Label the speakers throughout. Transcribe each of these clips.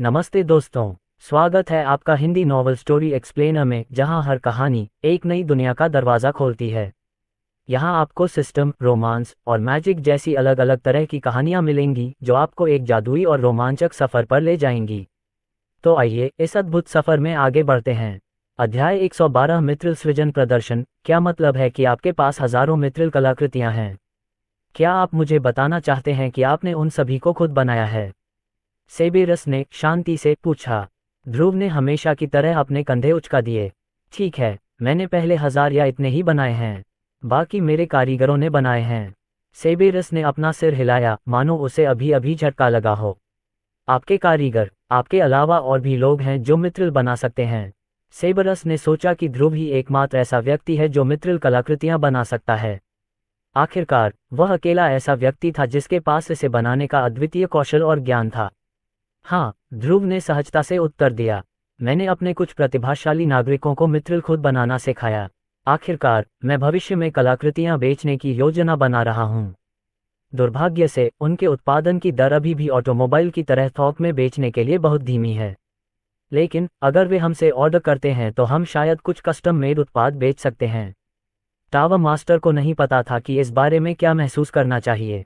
Speaker 1: नमस्ते दोस्तों। स्वागत है आपका हिंदी नॉवल स्टोरी एक्सप्लेनर में, जहां हर कहानी एक नई दुनिया का दरवाज़ा खोलती है। यहां आपको सिस्टम, रोमांस और मैजिक जैसी अलग अलग तरह की कहानियां मिलेंगी जो आपको एक जादुई और रोमांचक सफ़र पर ले जाएंगी। तो आइए इस अद्भुत सफ़र में आगे बढ़ते हैं। अध्याय 112 मित्रिल सृजन प्रदर्शन। क्या मतलब है कि आपके पास हज़ारों मित्रिल कलाकृतियां हैं? क्या आप मुझे बताना चाहते हैं कि आपने उन सभी को खुद बनाया है? सेबेरस ने शांति से पूछा। ध्रुव ने हमेशा की तरह अपने कंधे उचका दिए। ठीक है, मैंने पहले 1000 या इतने ही बनाए हैं। बाकी मेरे कारीगरों ने बनाए हैं। सेबेरस ने अपना सिर हिलाया, मानो उसे अभी अभी झटका लगा हो। आपके कारीगर? आपके अलावा और भी लोग हैं जो मित्रिल बना सकते हैं। सेबेरस ने सोचा कि ध्रुव ही एकमात्र ऐसा व्यक्ति है जो मित्रिल कलाकृतियां बना सकता है। आखिरकार वह अकेला ऐसा व्यक्ति था जिसके पास इसे बनाने का अद्वितीय कौशल और ज्ञान था। हाँ, ध्रुव ने सहजता से उत्तर दिया। मैंने अपने कुछ प्रतिभाशाली नागरिकों को मित्रिल खुद बनाना सिखाया। आखिरकार मैं भविष्य में कलाकृतियां बेचने की योजना बना रहा हूँ। दुर्भाग्य से उनके उत्पादन की दर अभी भी ऑटोमोबाइल की तरह थोक में बेचने के लिए बहुत धीमी है। लेकिन अगर वे हमसे ऑर्डर करते हैं तो हम शायद कुछ कस्टम मेड उत्पाद बेच सकते हैं। टावर मास्टर को नहीं पता था कि इस बारे में क्या महसूस करना चाहिए।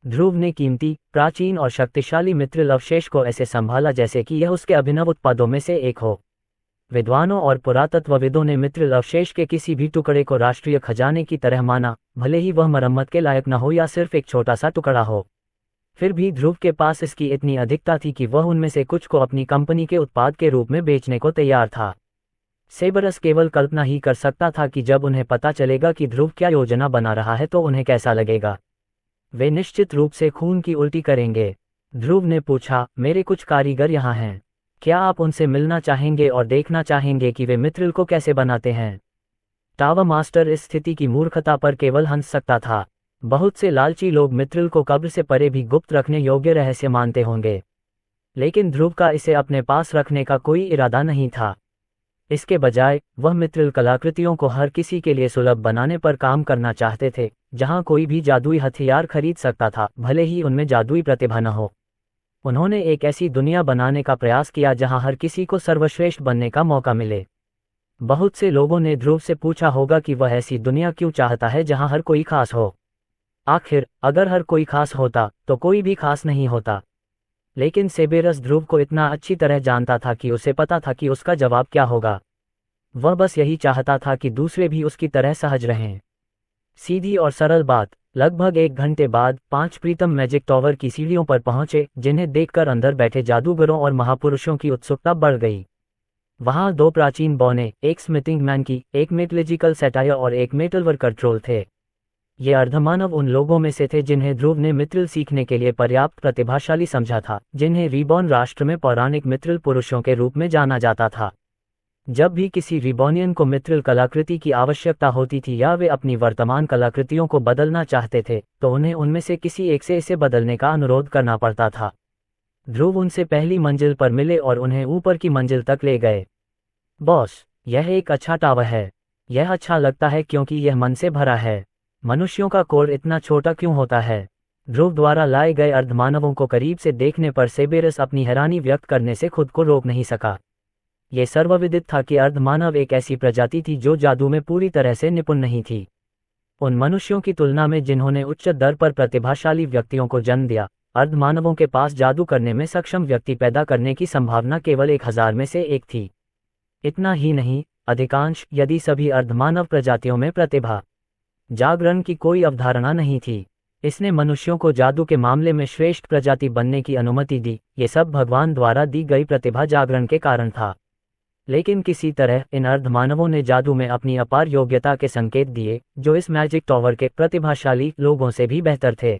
Speaker 1: ध्रुव ने कीमती, प्राचीन और शक्तिशाली मित्रिल अवशेष को ऐसे संभाला जैसे कि यह उसके अभिनव उत्पादों में से एक हो। विद्वानों और पुरातत्वविदों ने मित्रिल अवशेष के किसी भी टुकड़े को राष्ट्रीय खजाने की तरह माना, भले ही वह मरम्मत के लायक न हो या सिर्फ एक छोटा सा टुकड़ा हो। फिर भी ध्रुव के पास इसकी इतनी अधिकता थी कि वह उनमें से कुछ को अपनी कंपनी के उत्पाद के रूप में बेचने को तैयार था। सेबरस केवल कल्पना ही कर सकता था कि जब उन्हें पता चलेगा कि ध्रुव क्या योजना बना रहा है तो उन्हें कैसा लगेगा। वे निश्चित रूप से खून की उल्टी करेंगे। ध्रुव ने पूछा, मेरे कुछ कारीगर यहाँ हैं। क्या आप उनसे मिलना चाहेंगे और देखना चाहेंगे कि वे मित्रिल को कैसे बनाते हैं? टावर मास्टर इस स्थिति की मूर्खता पर केवल हंस सकता था। बहुत से लालची लोग मित्रिल को कब्र से परे भी गुप्त रखने योग्य रहस्य मानते होंगे, लेकिन ध्रुव का इसे अपने पास रखने का कोई इरादा नहीं था। इसके बजाय वह मित्रिल कलाकृतियों को हर किसी के लिए सुलभ बनाने पर काम करना चाहते थे, जहां कोई भी जादुई हथियार खरीद सकता था, भले ही उनमें जादुई प्रतिभा न हो। उन्होंने एक ऐसी दुनिया बनाने का प्रयास किया जहां हर किसी को सर्वश्रेष्ठ बनने का मौका मिले। बहुत से लोगों ने ध्रुव से पूछा होगा कि वह ऐसी दुनिया क्यों चाहता है जहां हर कोई खास हो। आखिर अगर हर कोई खास होता तो कोई भी खास नहीं होता। लेकिन सेबेरस ध्रुव को इतना अच्छी तरह जानता था कि उसे पता था कि उसका जवाब क्या होगा। वह बस यही चाहता था कि दूसरे भी उसकी तरह सहज रहें। सीधी और सरल बात। लगभग 1 घंटे बाद 5 प्रीतम मैजिक टॉवर की सीढ़ियों पर पहुंचे, जिन्हें देखकर अंदर बैठे जादूगरों और महापुरुषों की उत्सुकता बढ़ गई। वहां 2 प्राचीन बौने, एक स्मिथिंग मैन की, एक मेटलर्जिकल सेटायर और एक मेटलवर्कर ट्रोल थे। ये अर्धमानव उन लोगों में से थे जिन्हें ध्रुव ने मित्रिल सीखने के लिए पर्याप्त प्रतिभाशाली समझा था, जिन्हें रिबॉर्न राष्ट्र में पौराणिक मित्रिल पुरुषों के रूप में जाना जाता था। जब भी किसी रिबॉर्नियन को मित्रिल कलाकृति की आवश्यकता होती थी या वे अपनी वर्तमान कलाकृतियों को बदलना चाहते थे, तो उन्हें उनमें से किसी एक से इसे बदलने का अनुरोध करना पड़ता था। ध्रुव उनसे पहली मंजिल पर मिले और उन्हें ऊपर की मंजिल तक ले गए। बॉस, यह एक अच्छा टावर है। यह अच्छा लगता है क्योंकि यह मन से भरा है। मनुष्यों का कोर इतना छोटा क्यों होता है? ध्रुव द्वारा लाए गए अर्धमानवों को करीब से देखने पर सेबेरस अपनी हैरानी व्यक्त करने से खुद को रोक नहीं सका। ये सर्वविदित था कि अर्धमानव एक ऐसी प्रजाति थी जो जादू में पूरी तरह से निपुण नहीं थी। उन मनुष्यों की तुलना में जिन्होंने उच्च दर पर प्रतिभाशाली व्यक्तियों को जन्म दिया, अर्धमानवों के पास जादू करने में सक्षम व्यक्ति पैदा करने की संभावना केवल 1000 में से एक थी। इतना ही नहीं, अधिकांश यदि सभी अर्धमानव प्रजातियों में प्रतिभा जागरण की कोई अवधारणा नहीं थी। इसने मनुष्यों को जादू के मामले में श्रेष्ठ प्रजाति बनने की अनुमति दी। ये सब भगवान द्वारा दी गई प्रतिभा जागरण के कारण था। लेकिन किसी तरह इन अर्धमानवों ने जादू में अपनी अपार योग्यता के संकेत दिए, जो इस मैजिक टॉवर के प्रतिभाशाली लोगों से भी बेहतर थे।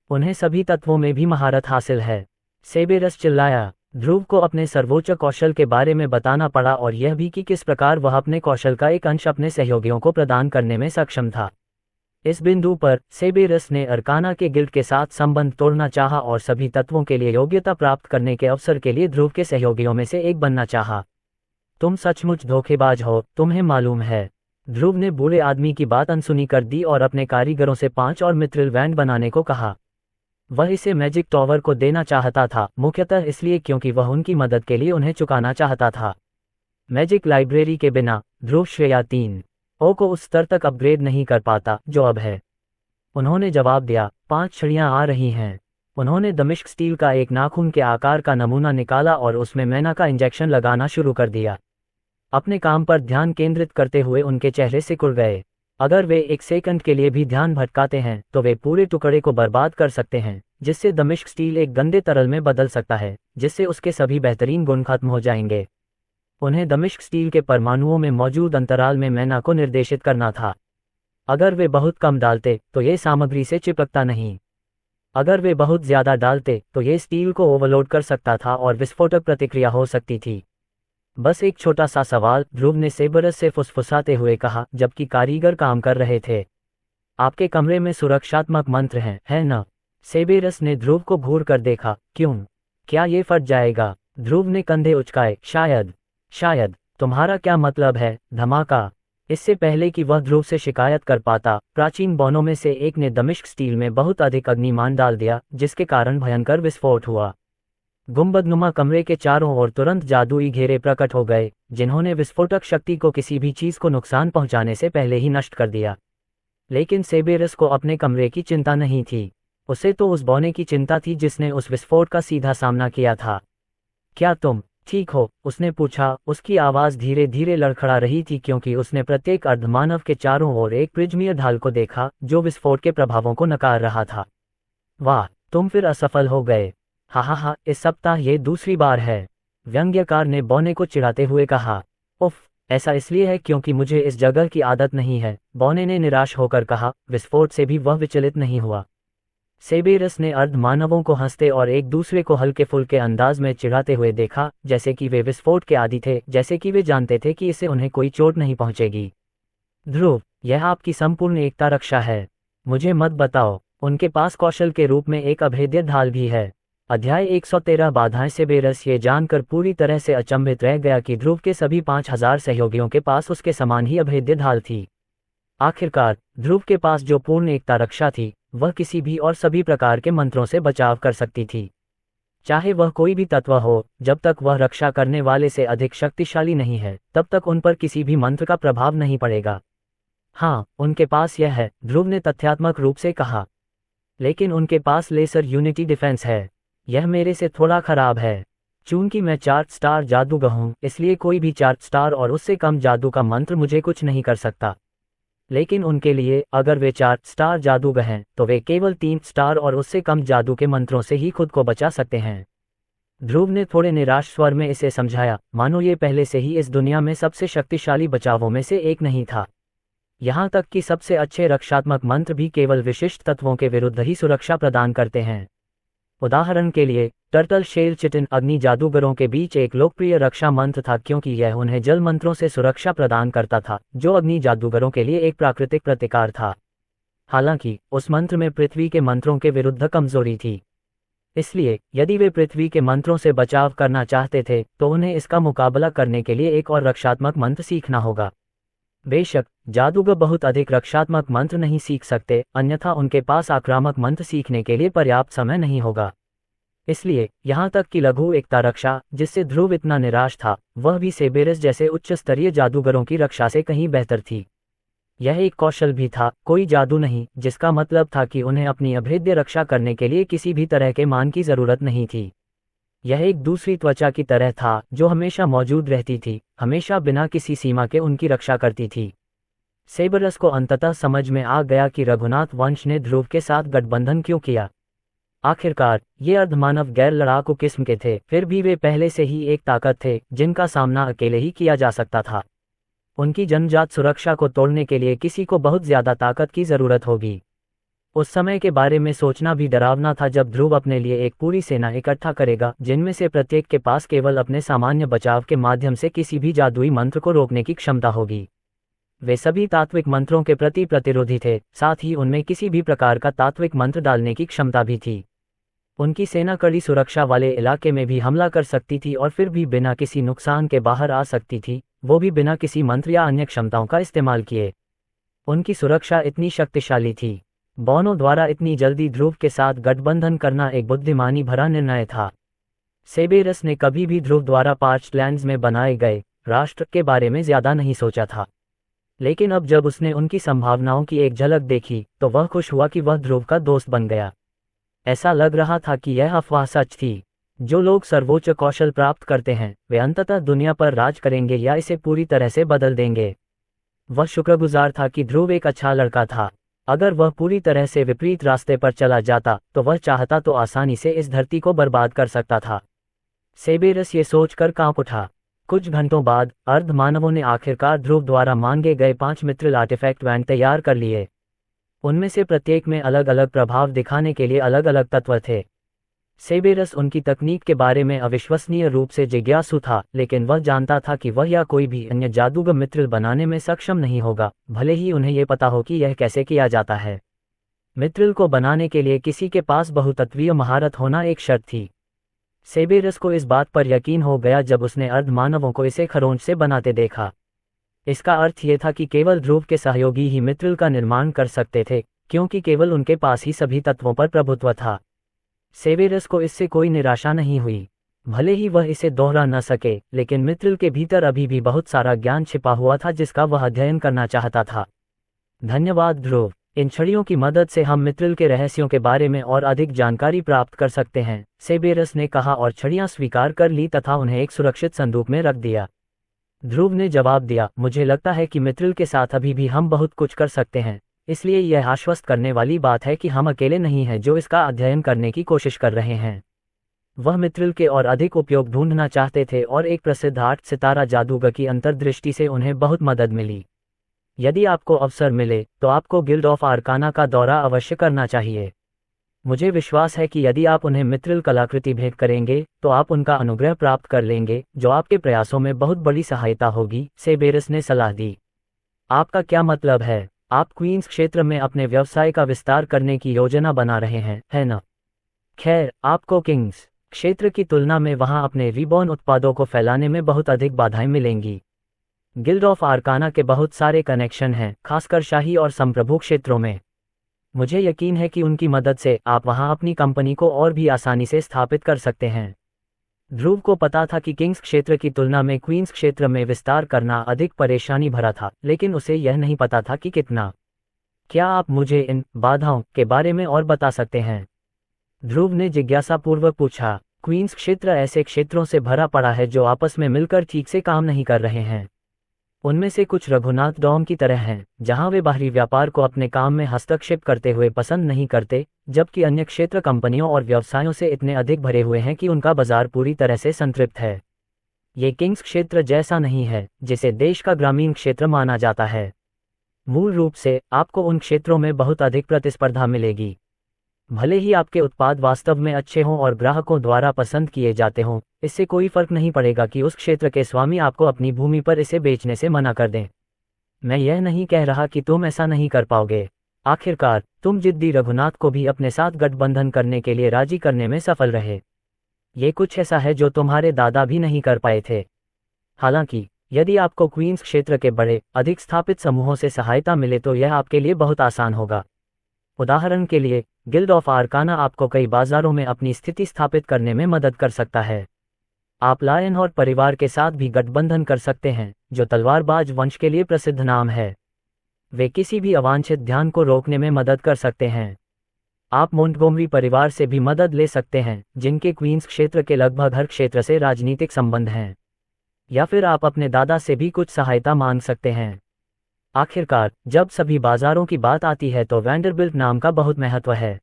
Speaker 1: उन्हें सभी तत्वों में भी महारत हासिल है। सेबेरस चिल्लाया। ध्रुव को अपने सर्वोच्च कौशल के बारे में बताना पड़ा और यह भी कि किस प्रकार वह अपने कौशल का एक अंश अपने सहयोगियों को प्रदान करने में सक्षम था। इस बिंदु पर सेबेरस ने अरकाना के गिल्ड के साथ संबंध तोड़ना चाहा और सभी तत्वों के लिए योग्यता प्राप्त करने के अवसर के लिए ध्रुव के सहयोगियों में से एक बनना चाहा। तुम सचमुच धोखेबाज हो, तुम्हें मालूम है। ध्रुव ने बूढ़े आदमी की बात अनसुनी कर दी और अपने कारीगरों से 5 और मित्रिल वैंड बनाने को कहा। वह इसे मैजिक टॉवर को देना चाहता था, मुख्यतः इसलिए क्योंकि वह उनकी मदद के लिए उन्हें चुकाना चाहता था। मैजिक लाइब्रेरी के बिना ध्रुव श्रेया 3 को उस स्तर तक अपग्रेड नहीं कर पाता जो अब है। उन्होंने जवाब दिया, 5 छड़ियां आ रही हैं। उन्होंने दमिश्क स्टील का एक नाखून के आकार का नमूना निकाला और उसमें मैना का इंजेक्शन लगाना शुरू कर दिया। अपने काम पर ध्यान केंद्रित करते हुए उनके चेहरे सिकुड़ गए। अगर वे एक सेकंड के लिए भी ध्यान भटकाते हैं तो वे पूरे टुकड़े को बर्बाद कर सकते हैं, जिससे दमिश्क स्टील एक गंदे तरल में बदल सकता है, जिससे उसके सभी बेहतरीन गुण खत्म हो जाएंगे। उन्हें दमिश्क स्टील के परमाणुओं में मौजूद अंतराल में मैना को निर्देशित करना था। अगर वे बहुत कम डालते तो ये सामग्री से चिपकता नहीं। अगर वे बहुत ज्यादा डालते तो ये स्टील को ओवरलोड कर सकता था और विस्फोटक प्रतिक्रिया हो सकती थी। बस एक छोटा सा सवाल, ध्रुव ने सेबरस से फुसफुसाते हुए कहा जबकि कारीगर काम कर रहे थे। आपके कमरे में सुरक्षात्मक मंत्र हैं, है न? सेबेरस ने ध्रुव को घूर कर देखा। क्यों? क्या ये फट जाएगा? ध्रुव ने कंधे उचकाए। शायद। तुम्हारा क्या मतलब है? धमाका। इससे पहले कि वह ध्रुव से शिकायत कर पाता, प्राचीन बौनों में से एक ने दमिश्क स्टील में बहुत अधिक अग्निमान डाल दिया, जिसके कारण भयंकर विस्फोट हुआ। गुंबदनुमा कमरे के चारों ओर तुरंत जादुई घेरे प्रकट हो गए, जिन्होंने विस्फोटक शक्ति को किसी भी चीज को नुकसान पहुंचाने से पहले ही नष्ट कर दिया। लेकिन सेबेरस को अपने कमरे की चिंता नहीं थी। उसे तो उस बौने की चिंता थी जिसने उस विस्फोट का सीधा सामना किया था। क्या तुम ठीक हो? उसने पूछा। उसकी आवाज धीरे धीरे लड़खड़ा रही थी क्योंकि उसने प्रत्येक अर्धमानव के चारों ओर एक प्रिज्मीय ढाल को देखा जो विस्फोट के प्रभावों को नकार रहा था। वाह, तुम फिर असफल हो गए। हा, इस सप्ताह ये दूसरी बार है, व्यंग्यकार ने बौने को चिढ़ाते हुए कहा। उफ, ऐसा इसलिए है क्योंकि मुझे इस जगह की आदत नहीं है, बौने ने निराश होकर कहा। विस्फोट से भी वह विचलित नहीं हुआ। सेबेरस ने अर्धमानवों को हंसते और एक दूसरे को हल्के फुल्के अंदाज में चिढ़ाते हुए देखा, जैसे कि वे विस्फोट के आदी थे, जैसे कि वे जानते थे कि इससे उन्हें कोई चोट नहीं पहुंचेगी। ध्रुव, यह आपकी संपूर्ण एकता रक्षा है। मुझे मत बताओ, उनके पास कौशल के रूप में एक अभेद्य ढाल भी है। अध्याय 113 बाधाएं। सेबेरस ये जानकर पूरी तरह से अचंभित रह गया कि ध्रुव के सभी 5000 सहयोगियों के पास उसके समान ही अभेद्य ढाल थी। आखिरकार ध्रुव के पास जो पूर्ण एकता रक्षा थी, वह किसी भी और सभी प्रकार के मंत्रों से बचाव कर सकती थी। चाहे वह कोई भी तत्व हो, जब तक वह रक्षा करने वाले से अधिक शक्तिशाली नहीं है, तब तक उन पर किसी भी मंत्र का प्रभाव नहीं पड़ेगा। हाँ, उनके पास यह है, ध्रुव ने तथ्यात्मक रूप से कहा। लेकिन उनके पास लेसर यूनिटी डिफेंस है। यह मेरे से थोड़ा खराब है। चूंकि मैं 4 स्टार जादूगर हूं, इसलिए कोई भी 4 स्टार और उससे कम जादू का मंत्र मुझे कुछ नहीं कर सकता। लेकिन उनके लिए, अगर वे 4 स्टार जादूगर हैं, तो वे केवल 3 स्टार और उससे कम जादू के मंत्रों से ही खुद को बचा सकते हैं। ध्रुव ने थोड़े निराश स्वर में इसे समझाया, मानो ये पहले से ही इस दुनिया में सबसे शक्तिशाली बचावों में से एक नहीं था। यहाँ तक कि सबसे अच्छे रक्षात्मक मंत्र भी केवल विशिष्ट तत्वों के विरुद्ध ही सुरक्षा प्रदान करते हैं। उदाहरण के लिए, टर्टल शेल चिटिन अग्नि जादूगरों के बीच एक लोकप्रिय रक्षा मंत्र था क्योंकि यह उन्हें जल मंत्रों से सुरक्षा प्रदान करता था, जो अग्नि जादूगरों के लिए एक प्राकृतिक प्रतिकार था। हालांकि उस मंत्र में पृथ्वी के मंत्रों के विरुद्ध कमजोरी थी। इसलिए यदि वे पृथ्वी के मंत्रों से बचाव करना चाहते थे, तो उन्हें इसका मुकाबला करने के लिए एक और रक्षात्मक मंत्र सीखना होगा। बेशक जादूगर बहुत अधिक रक्षात्मक मंत्र नहीं सीख सकते, अन्यथा उनके पास आक्रामक मंत्र सीखने के लिए पर्याप्त समय नहीं होगा। इसलिए यहाँ तक कि लघु एकता रक्षा, जिससे ध्रुव इतना निराश था, वह भी सेबेरस जैसे उच्च स्तरीय जादूगरों की रक्षा से कहीं बेहतर थी। यह एक कौशल भी था, कोई जादू नहीं, जिसका मतलब था कि उन्हें अपनी अभेद्य रक्षा करने के लिए किसी भी तरह के मान की जरूरत नहीं थी। यह एक दूसरी त्वचा की तरह था जो हमेशा मौजूद रहती थी, हमेशा बिना किसी सीमा के उनकी रक्षा करती थी। सेबेरस को अंततः समझ में आ गया कि रघुनाथ वंश ने ध्रुव के साथ गठबंधन क्यों किया। आखिरकार ये अर्धमानव गैर लड़ाकू किस्म के थे, फिर भी वे पहले से ही एक ताकत थे जिनका सामना अकेले ही किया जा सकता था। उनकी जन्मजात सुरक्षा को तोड़ने के लिए किसी को बहुत ज्यादा ताकत की जरूरत होगी। उस समय के बारे में सोचना भी डरावना था जब ध्रुव अपने लिए एक पूरी सेना इकट्ठा करेगा, जिनमें से प्रत्येक के पास केवल अपने सामान्य बचाव के माध्यम से किसी भी जादुई मंत्र को रोकने की क्षमता होगी। वे सभी तात्विक मंत्रों के प्रति प्रतिरोधी थे, साथ ही उनमें किसी भी प्रकार का तात्विक मंत्र डालने की क्षमता भी थी। उनकी सेना कड़ी सुरक्षा वाले इलाके में भी हमला कर सकती थी और फिर भी बिना किसी नुकसान के बाहर आ सकती थी, वो भी बिना किसी मंत्र या अन्य क्षमताओं का इस्तेमाल किए। उनकी सुरक्षा इतनी शक्तिशाली थी बॉनो द्वारा इतनी जल्दी ध्रुव के साथ गठबंधन करना एक बुद्धिमानी भरा निर्णय था। सेबेरस ने कभी भी ध्रुव द्वारा पार्च्ड लैंड्स में बनाए गए राष्ट्र के बारे में ज्यादा नहीं सोचा था, लेकिन अब जब उसने उनकी संभावनाओं की एक झलक देखी तो वह खुश हुआ कि वह ध्रुव का दोस्त बन गया। ऐसा लग रहा था कि यह अफवाह सच थी। जो लोग सर्वोच्च कौशल प्राप्त करते हैं वे अंततः दुनिया पर राज करेंगे या इसे पूरी तरह से बदल देंगे। वह शुक्रगुजार था कि ध्रुव एक अच्छा लड़का था। अगर वह पूरी तरह से विपरीत रास्ते पर चला जाता तो वह चाहता तो आसानी से इस धरती को बर्बाद कर सकता था। सेबेरस ये सोचकर कांप उठा। कुछ घंटों बाद अर्ध मानवों ने आखिरकार ध्रुव द्वारा मांगे गए 5 मित्रिल आर्टिफैक्ट बैंड तैयार कर लिए। उनमें से प्रत्येक में अलग अलग प्रभाव दिखाने के लिए अलग अलग तत्व थे। सेबेरस उनकी तकनीक के बारे में अविश्वसनीय रूप से जिज्ञासु था, लेकिन वह जानता था कि वह या कोई भी अन्य जादूगर मित्रिल बनाने में सक्षम नहीं होगा, भले ही उन्हें यह पता हो कि यह कैसे किया जाता है। मित्रिल को बनाने के लिए किसी के पास बहुतत्वीय महारत होना एक शर्त थी। सेबेरस को इस बात पर यकीन हो गया जब उसने अर्धमानवों को इसे खरोंच से बनाते देखा। इसका अर्थ ये था कि केवल ध्रुव के सहयोगी ही मित्रिल का निर्माण कर सकते थे, क्योंकि केवल उनके पास ही सभी तत्वों पर प्रभुत्व था। सेबेरस को इससे कोई निराशा नहीं हुई। भले ही वह इसे दोहरा न सके, लेकिन मित्रिल के भीतर अभी भी बहुत सारा ज्ञान छिपा हुआ था जिसका वह अध्ययन करना चाहता था। धन्यवाद ध्रुव, इन छड़ियों की मदद से हम मित्रिल के रहस्यों के बारे में और अधिक जानकारी प्राप्त कर सकते हैं, सेबेरस ने कहा और छड़ियां स्वीकार कर ली तथा उन्हें एक सुरक्षित संदूक में रख दिया। ध्रुव ने जवाब दिया, मुझे लगता है कि मित्रिल के साथ अभी भी हम बहुत कुछ कर सकते हैं, इसलिए यह आश्वस्त करने वाली बात है कि हम अकेले नहीं हैं जो इसका अध्ययन करने की कोशिश कर रहे हैं। वह मित्रिल के और अधिक उपयोग ढूंढना चाहते थे और एक प्रसिद्ध 8 सितारा जादूगर की अंतर्दृष्टि से उन्हें बहुत मदद मिली। यदि आपको अवसर मिले तो आपको गिल्ड ऑफ आर्काना का दौरा अवश्य करना चाहिए। मुझे विश्वास है कि यदि आप उन्हें मित्रिल कलाकृति भेंट करेंगे तो आप उनका अनुग्रह प्राप्त कर लेंगे, जो आपके प्रयासों में बहुत बड़ी सहायता होगी, सेबेरस ने सलाह दी। आपका क्या मतलब है? आप क्वींस क्षेत्र में अपने व्यवसाय का विस्तार करने की योजना बना रहे हैं, है न? खैर, आपको किंग्स क्षेत्र की तुलना में वहां अपने रिबॉर्न उत्पादों को फैलाने में बहुत अधिक बाधाएं मिलेंगी। गिल्ड ऑफ आर्काना के बहुत सारे कनेक्शन हैं, खासकर शाही और संप्रभु क्षेत्रों में। मुझे यकीन है कि उनकी मदद से आप वहां अपनी कंपनी को और भी आसानी से स्थापित कर सकते हैं। ध्रुव को पता था कि किंग्स क्षेत्र की तुलना में क्वींस क्षेत्र में विस्तार करना अधिक परेशानी भरा था, लेकिन उसे यह नहीं पता था कि कितना। क्या आप मुझे इन बाधाओं के बारे में और बता सकते हैं? ध्रुव ने जिज्ञासापूर्वक पूछा। क्वींस क्षेत्र ऐसे क्षेत्रों से भरा पड़ा है जो आपस में मिलकर ठीक से काम नहीं कर रहे हैं। उनमें से कुछ रघुनाथ डॉम की तरह हैं, जहां वे बाहरी व्यापार को अपने काम में हस्तक्षेप करते हुए पसंद नहीं करते, जबकि अन्य क्षेत्र कंपनियों और व्यवसायों से इतने अधिक भरे हुए हैं कि उनका बाजार पूरी तरह से संतृप्त है। ये किंग्स क्षेत्र जैसा नहीं है जिसे देश का ग्रामीण क्षेत्र माना जाता है। मूल रूप से आपको उन क्षेत्रों में बहुत अधिक प्रतिस्पर्धा मिलेगी। भले ही आपके उत्पाद वास्तव में अच्छे हों और ग्राहकों द्वारा पसंद किए जाते हों, इससे कोई फर्क नहीं पड़ेगा कि उस क्षेत्र के स्वामी आपको अपनी भूमि पर इसे बेचने से मना कर दें। मैं यह नहीं कह रहा कि तुम ऐसा नहीं कर पाओगे। आखिरकार तुम जिद्दी रघुनाथ को भी अपने साथ गठबंधन करने के लिए राजी करने में सफल रहे। ये कुछ ऐसा है जो तुम्हारे दादा भी नहीं कर पाए थे। हालांकि यदि आपको क्वींस क्षेत्र के बड़े अधिक स्थापित समूहों से सहायता मिले तो यह आपके लिए बहुत आसान होगा। उदाहरण के लिए, गिल्ड ऑफ आर्काना आपको कई बाजारों में अपनी स्थिति स्थापित करने में मदद कर सकता है। आप लायन और परिवार के साथ भी गठबंधन कर सकते हैं, जो तलवारबाज वंश के लिए प्रसिद्ध नाम है। वे किसी भी अवांछित ध्यान को रोकने में मदद कर सकते हैं। आप मोंटगोमरी परिवार से भी मदद ले सकते हैं, जिनके क्वींस क्षेत्र के लगभग हर क्षेत्र से राजनीतिक संबंध हैं। या फिर आप अपने दादा से भी कुछ सहायता मांग सकते हैं। आखिरकार जब सभी बाजारों की बात आती है तो वैंडरबिल्ट नाम का बहुत महत्व है।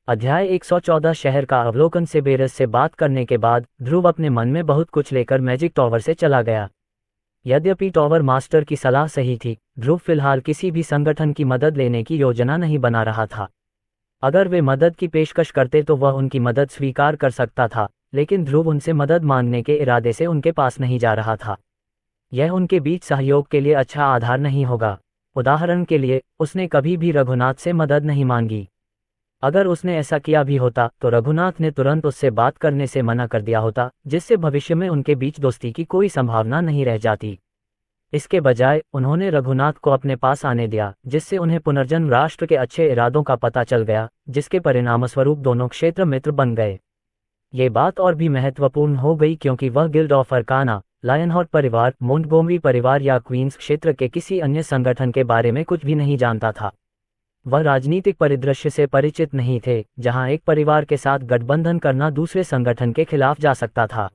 Speaker 1: अध्याय 114 शहर का अवलोकन। सेबेरस से बात करने के बाद ध्रुव अपने मन में बहुत कुछ लेकर मैजिक टॉवर से चला गया। यद्यपि टॉवर मास्टर की सलाह सही थी, ध्रुव फिलहाल किसी भी संगठन की मदद लेने की योजना नहीं बना रहा था। अगर वे मदद की पेशकश करते तो वह उनकी मदद स्वीकार कर सकता था, लेकिन ध्रुव उनसे मदद मांगने के इरादे से उनके पास नहीं जा रहा था। यह उनके बीच सहयोग के लिए अच्छा आधार नहीं होगा। उदाहरण के लिए, उसने कभी भी रघुनाथ से मदद नहीं मांगी। अगर उसने ऐसा किया भी होता तो रघुनाथ ने तुरंत उससे बात करने से मना कर दिया होता, जिससे भविष्य में उनके बीच दोस्ती की कोई संभावना नहीं रह जाती। इसके बजाय उन्होंने रघुनाथ को अपने पास आने दिया, जिससे उन्हें पुनर्जन्म राष्ट्र के अच्छे इरादों का पता चल गया, जिसके परिणामस्वरूप दोनों क्षेत्र मित्र बन गए। ये बात और भी महत्वपूर्ण हो गई क्योंकि वह गिल्ड ऑफ अरकाना, लायनहॉर्ट परिवार, मोंटगोमरी परिवार या क्वींस क्षेत्र के किसी अन्य संगठन के बारे में कुछ भी नहीं जानता था। वह राजनीतिक परिदृश्य से परिचित नहीं थे, जहां एक परिवार के साथ गठबंधन करना दूसरे संगठन के खिलाफ जा सकता था।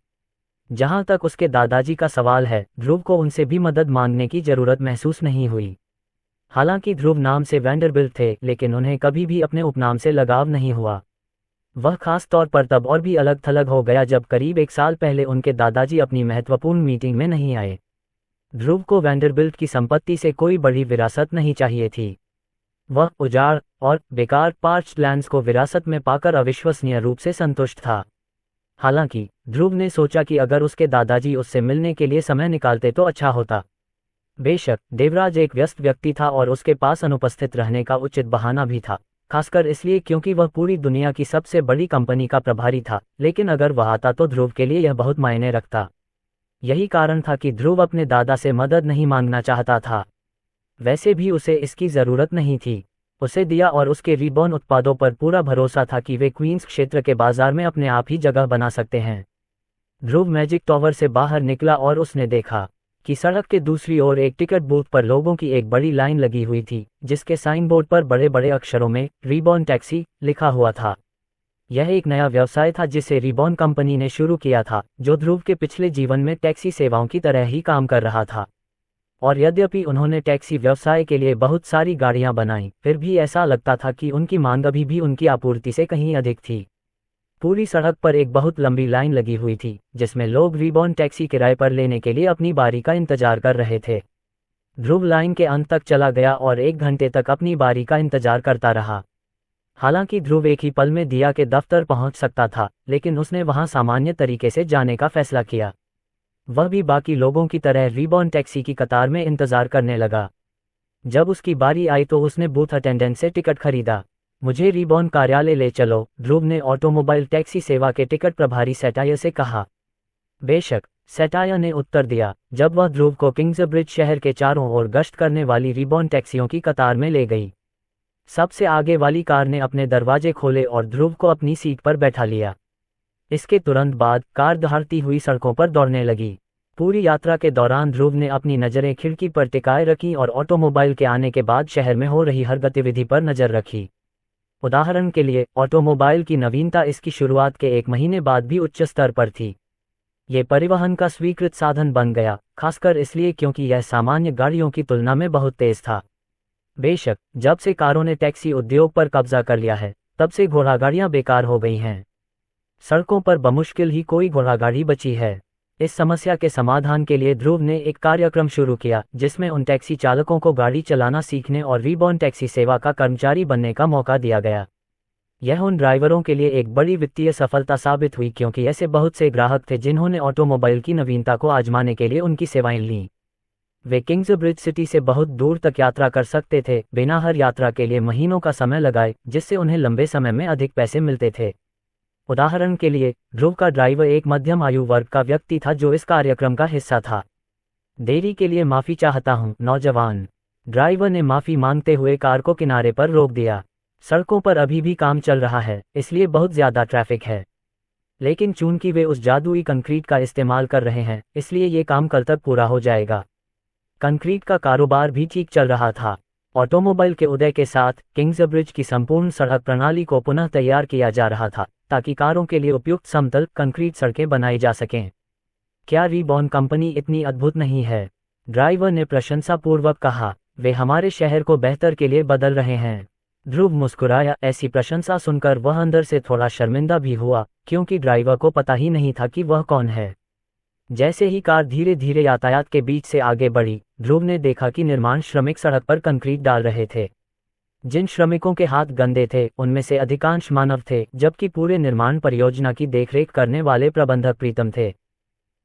Speaker 1: जहां तक उसके दादाजी का सवाल है, ध्रुव को उनसे भी मदद मांगने की जरूरत महसूस नहीं हुई। हालांकि ध्रुव नाम से वैंडरबिल्ट थे, लेकिन उन्हें कभी भी अपने उपनाम से लगाव नहीं हुआ। वह खास तौर पर तब और भी अलग थलग हो गया जब करीब 1 साल पहले उनके दादाजी अपनी महत्वपूर्ण मीटिंग में नहीं आए। ध्रुव को वैंडरबिल्ट की संपत्ति से कोई बड़ी विरासत नहीं चाहिए थी। वह उजाड़ और बेकार पार्च्ड लैंड्स को विरासत में पाकर अविश्वसनीय रूप से संतुष्ट था। हालांकि ध्रुव ने सोचा कि अगर उसके दादाजी उससे मिलने के लिए समय निकालते तो अच्छा होता। बेशक देवराज एक व्यस्त व्यक्ति था और उसके पास अनुपस्थित रहने का उचित बहाना भी था, खासकर इसलिए क्योंकि वह पूरी दुनिया की सबसे बड़ी कंपनी का प्रभारी था। लेकिन अगर वह आता तो ध्रुव के लिए यह बहुत मायने रखता। यही कारण था कि ध्रुव अपने दादा से मदद नहीं मांगना चाहता था। वैसे भी उसे इसकी जरूरत नहीं थी। उसे दिया और उसके रीबॉर्न उत्पादों पर पूरा भरोसा था कि वे क्वींस क्षेत्र के बाजार में अपने आप ही जगह बना सकते हैं। ध्रुव मैजिक टॉवर से बाहर निकला और उसने देखा कि सड़क के दूसरी ओर एक टिकट बूथ पर लोगों की एक बड़ी लाइन लगी हुई थी, जिसके साइन बोर्ड पर बड़े बड़े अक्षरों में रीबॉर्न टैक्सी लिखा हुआ था। यह एक नया व्यवसाय था जिसे रीबॉर्न कंपनी ने शुरू किया था, जो ध्रुव के पिछले जीवन में टैक्सी सेवाओं की तरह ही काम कर रहा था। और यद्यपि उन्होंने टैक्सी व्यवसाय के लिए बहुत सारी गाड़ियां बनाई, फिर भी ऐसा लगता था कि उनकी मांग अभी भी उनकी आपूर्ति से कहीं अधिक थी। पूरी सड़क पर एक बहुत लंबी लाइन लगी हुई थी, जिसमें लोग रीबॉर्न टैक्सी किराए पर लेने के लिए अपनी बारी का इंतजार कर रहे थे। ध्रुव लाइन के अंत तक चला गया और 1 घंटे तक अपनी बारी का इंतजार करता रहा। हालांकि ध्रुव एक ही पल में दिया के दफ्तर पहुंच सकता था, लेकिन उसने वहां सामान्य तरीके से जाने का फैसला किया। वह भी बाकी लोगों की तरह रीबॉर्न टैक्सी की कतार में इंतजार करने लगा। जब उसकी बारी आई तो उसने बूथ अटेंडेंट से टिकट खरीदा। मुझे रीबॉर्न कार्यालय ले चलो, ध्रुव ने ऑटोमोबाइल टैक्सी सेवा के टिकट प्रभारी सेटायर से कहा। बेशक, सेटायर ने उत्तर दिया, जब वह ध्रुव को किंग्सब्रिज शहर के चारों ओर गश्त करने वाली रीबॉर्न टैक्सियों की कतार में ले गई। सबसे आगे वाली कार ने अपने दरवाजे खोले और ध्रुव को अपनी सीट पर बैठा लिया। इसके तुरंत बाद कार दहाड़ती हुई सड़कों पर दौड़ने लगी। पूरी यात्रा के दौरान ध्रुव ने अपनी नज़रें खिड़की पर टिकाए रखीं और ऑटोमोबाइल के आने के बाद शहर में हो रही हर गतिविधि पर नज़र रखी। उदाहरण के लिए, ऑटोमोबाइल की नवीनता इसकी शुरुआत के 1 महीने बाद भी उच्च स्तर पर थी। ये परिवहन का स्वीकृत साधन बन गया, खासकर इसलिए क्योंकि यह सामान्य गाड़ियों की तुलना में बहुत तेज था। बेशक, जब से कारों ने टैक्सी उद्योग पर कब्जा कर लिया है, तब से घोड़ागाड़ियां बेकार हो गई हैं। सड़कों पर बमुश्किल ही कोई घोड़ागाड़ी बची है। इस समस्या के समाधान के लिए ध्रुव ने एक कार्यक्रम शुरू किया, जिसमें उन टैक्सी चालकों को गाड़ी चलाना सीखने और रीबॉर्न टैक्सी सेवा का कर्मचारी बनने का मौका दिया गया। यह उन ड्राइवरों के लिए एक बड़ी वित्तीय सफलता साबित हुई क्योंकि ऐसे बहुत से ग्राहक थे जिन्होंने ऑटोमोबाइल की नवीनता को आजमाने के लिए उनकी सेवाएं लीं। वे किंग्सब्रिज सिटी से बहुत दूर तक यात्रा कर सकते थे, बिना हर यात्रा के लिए महीनों का समय लगाए, जिससे उन्हें लंबे समय में अधिक पैसे मिलते थे। उदाहरण के लिए, ध्रुव का ड्राइवर एक मध्यम आयु वर्ग का व्यक्ति था जो इस कार्यक्रम का हिस्सा था। देरी के लिए माफ़ी चाहता हूँ, नौजवान, ड्राइवर ने माफ़ी मांगते हुए कार को किनारे पर रोक दिया। सड़कों पर अभी भी काम चल रहा है, इसलिए बहुत ज़्यादा ट्रैफिक है। लेकिन चूंकि वे उस जादुई कंक्रीट का इस्तेमाल कर रहे हैं, इसलिए ये काम कल तक पूरा हो जाएगा। कंक्रीट का कारोबार भी ठीक चल रहा था। ऑटोमोबाइल के उदय के साथ किंग्सब्रिज की संपूर्ण सड़क प्रणाली को पुनः तैयार किया जा रहा था, ताकि कारों के लिए उपयुक्त समतल कंक्रीट सड़कें बनाई जा सकें। क्या रीबॉर्न कंपनी इतनी अद्भुत नहीं है? ड्राइवर ने प्रशंसापूर्वक कहा। वे हमारे शहर को बेहतर के लिए बदल रहे हैं। ध्रुव मुस्कुराया। ऐसी प्रशंसा सुनकर वह अंदर से थोड़ा शर्मिंदा भी हुआ, क्योंकि ड्राइवर को पता ही नहीं था कि वह कौन है। जैसे ही कार धीरे धीरे यातायात के बीच से आगे बढ़ी, ध्रुव ने देखा कि निर्माण श्रमिक सड़क पर कंक्रीट डाल रहे थे। जिन श्रमिकों के हाथ गंदे थे, उनमें से अधिकांश मानव थे, जबकि पूरे निर्माण परियोजना की देखरेख करने वाले प्रबंधक प्रीतम थे।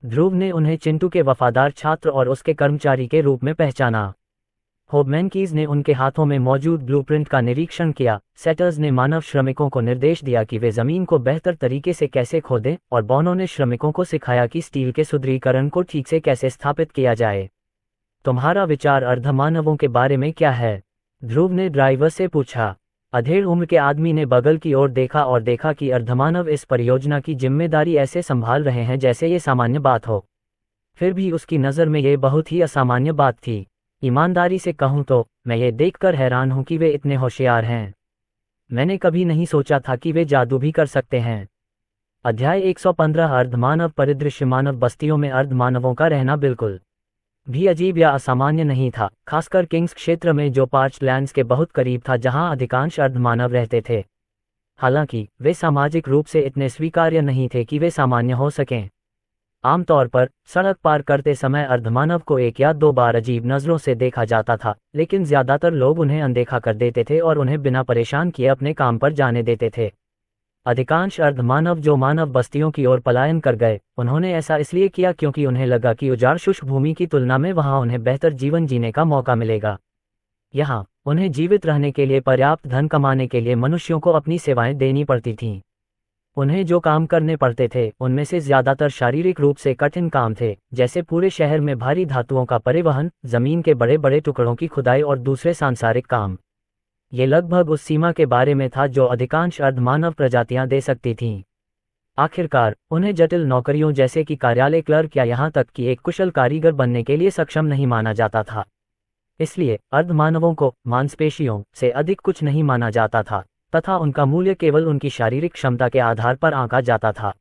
Speaker 1: ध्रुव ने उन्हें चिंटू के वफादार छात्र और उसके कर्मचारी के रूप में पहचाना। होबमैनकीज ने उनके हाथों में मौजूद ब्लूप्रिंट का निरीक्षण किया। सेटर्स ने मानव श्रमिकों को निर्देश दिया कि वे जमीन को बेहतर तरीके से कैसे खोदें, और बॉनो ने श्रमिकों को सिखाया कि स्टील के सुदृढ़ीकरण को ठीक से कैसे स्थापित किया जाए। तुम्हारा विचार अर्धमानवों के बारे में क्या है? ध्रुव ने ड्राइवर से पूछा। अधेड़ उम्र के आदमी ने बगल की ओर देखा और देखा कि अर्धमानव इस परियोजना की जिम्मेदारी ऐसे संभाल रहे हैं जैसे ये सामान्य बात हो। फिर भी उसकी नज़र में ये बहुत ही असामान्य बात थी। ईमानदारी से कहूँ तो मैं ये देखकर हैरान हूँ कि वे इतने होशियार हैं। मैंने कभी नहीं सोचा था कि वे जादू भी कर सकते हैं। अध्याय 115 अर्धमानव परिदृश्य। मानव बस्तियों में अर्धमानवों का रहना बिल्कुल भी अजीब या असामान्य नहीं था, खासकर किंग्स क्षेत्र में जो पार्चलैंड्स के बहुत करीब था जहां अधिकांश अर्धमानव रहते थे। हालांकि वे सामाजिक रूप से इतने स्वीकार्य नहीं थे कि वे सामान्य हो सकें। आमतौर पर सड़क पार करते समय अर्धमानव को एक या दो बार अजीब नज़रों से देखा जाता था, लेकिन ज्यादातर लोग उन्हें अनदेखा कर देते थे और उन्हें बिना परेशान किए अपने काम पर जाने देते थे। अधिकांश अर्धमानव जो मानव बस्तियों की ओर पलायन कर गए, उन्होंने ऐसा इसलिए किया क्योंकि उन्हें लगा कि उजाड़ शुष्क भूमि की तुलना में वहां उन्हें बेहतर जीवन जीने का मौका मिलेगा। यहाँ उन्हें जीवित रहने के लिए पर्याप्त धन कमाने के लिए मनुष्यों को अपनी सेवाएं देनी पड़ती थीं। उन्हें जो काम करने पड़ते थे उनमें से ज्यादातर शारीरिक रूप से कठिन काम थे, जैसे पूरे शहर में भारी धातुओं का परिवहन, जमीन के बड़े बड़े टुकड़ों की खुदाई और दूसरे सांसारिक काम। ये लगभग उस सीमा के बारे में था जो अधिकांश अर्धमानव प्रजातियां दे सकती थीं। आखिरकार उन्हें जटिल नौकरियों जैसे कि कार्यालय क्लर्क या यहाँ तक कि एक कुशल कारीगर बनने के लिए सक्षम नहीं माना जाता था। इसलिए अर्धमानवों को मांसपेशियों से अधिक कुछ नहीं माना जाता था तथा उनका मूल्य केवल उनकी शारीरिक क्षमता के आधार पर आंका जाता था।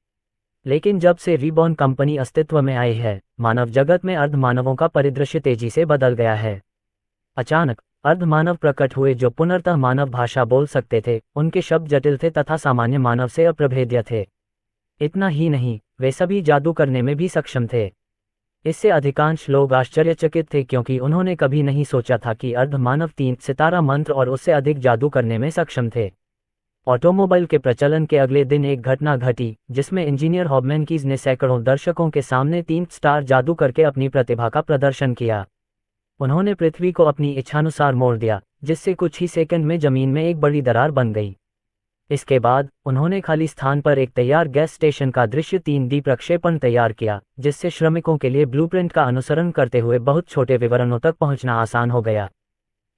Speaker 1: लेकिन जब से रीबॉर्न कंपनी अस्तित्व में आई है, मानव जगत में अर्धमानवों का परिदृश्य तेजी से बदल गया है। अचानक अर्धमानव प्रकट हुए जो पुनर्तः मानव भाषा बोल सकते थे। उनके शब्द जटिल थे तथा सामान्य मानव से अप्रभेद्य थे। इतना ही नहीं, वे सभी जादू करने में भी सक्षम थे। इससे अधिकांश लोग आश्चर्यचकित थे क्योंकि उन्होंने कभी नहीं सोचा था कि अर्धमानव 3 सितारा मंत्र और उससे अधिक जादू करने में सक्षम थे। ऑटोमोबाइल के प्रचलन के अगले दिन एक घटना घटी जिसमें इंजीनियर हॉबमेनकीज ने सैकड़ों दर्शकों के सामने 3 स्टार जादू करके अपनी प्रतिभा का प्रदर्शन किया। उन्होंने पृथ्वी को अपनी इच्छानुसार मोड़ दिया, जिससे कुछ ही सेकंड में जमीन में एक बड़ी दरार बन गई। इसके बाद उन्होंने खाली स्थान पर एक तैयार गैस स्टेशन का दृश्य 3D प्रक्षेपण तैयार किया, जिससे श्रमिकों के लिए ब्लूप्रिंट का अनुसरण करते हुए बहुत छोटे विवरणों तक पहुंचना आसान हो गया।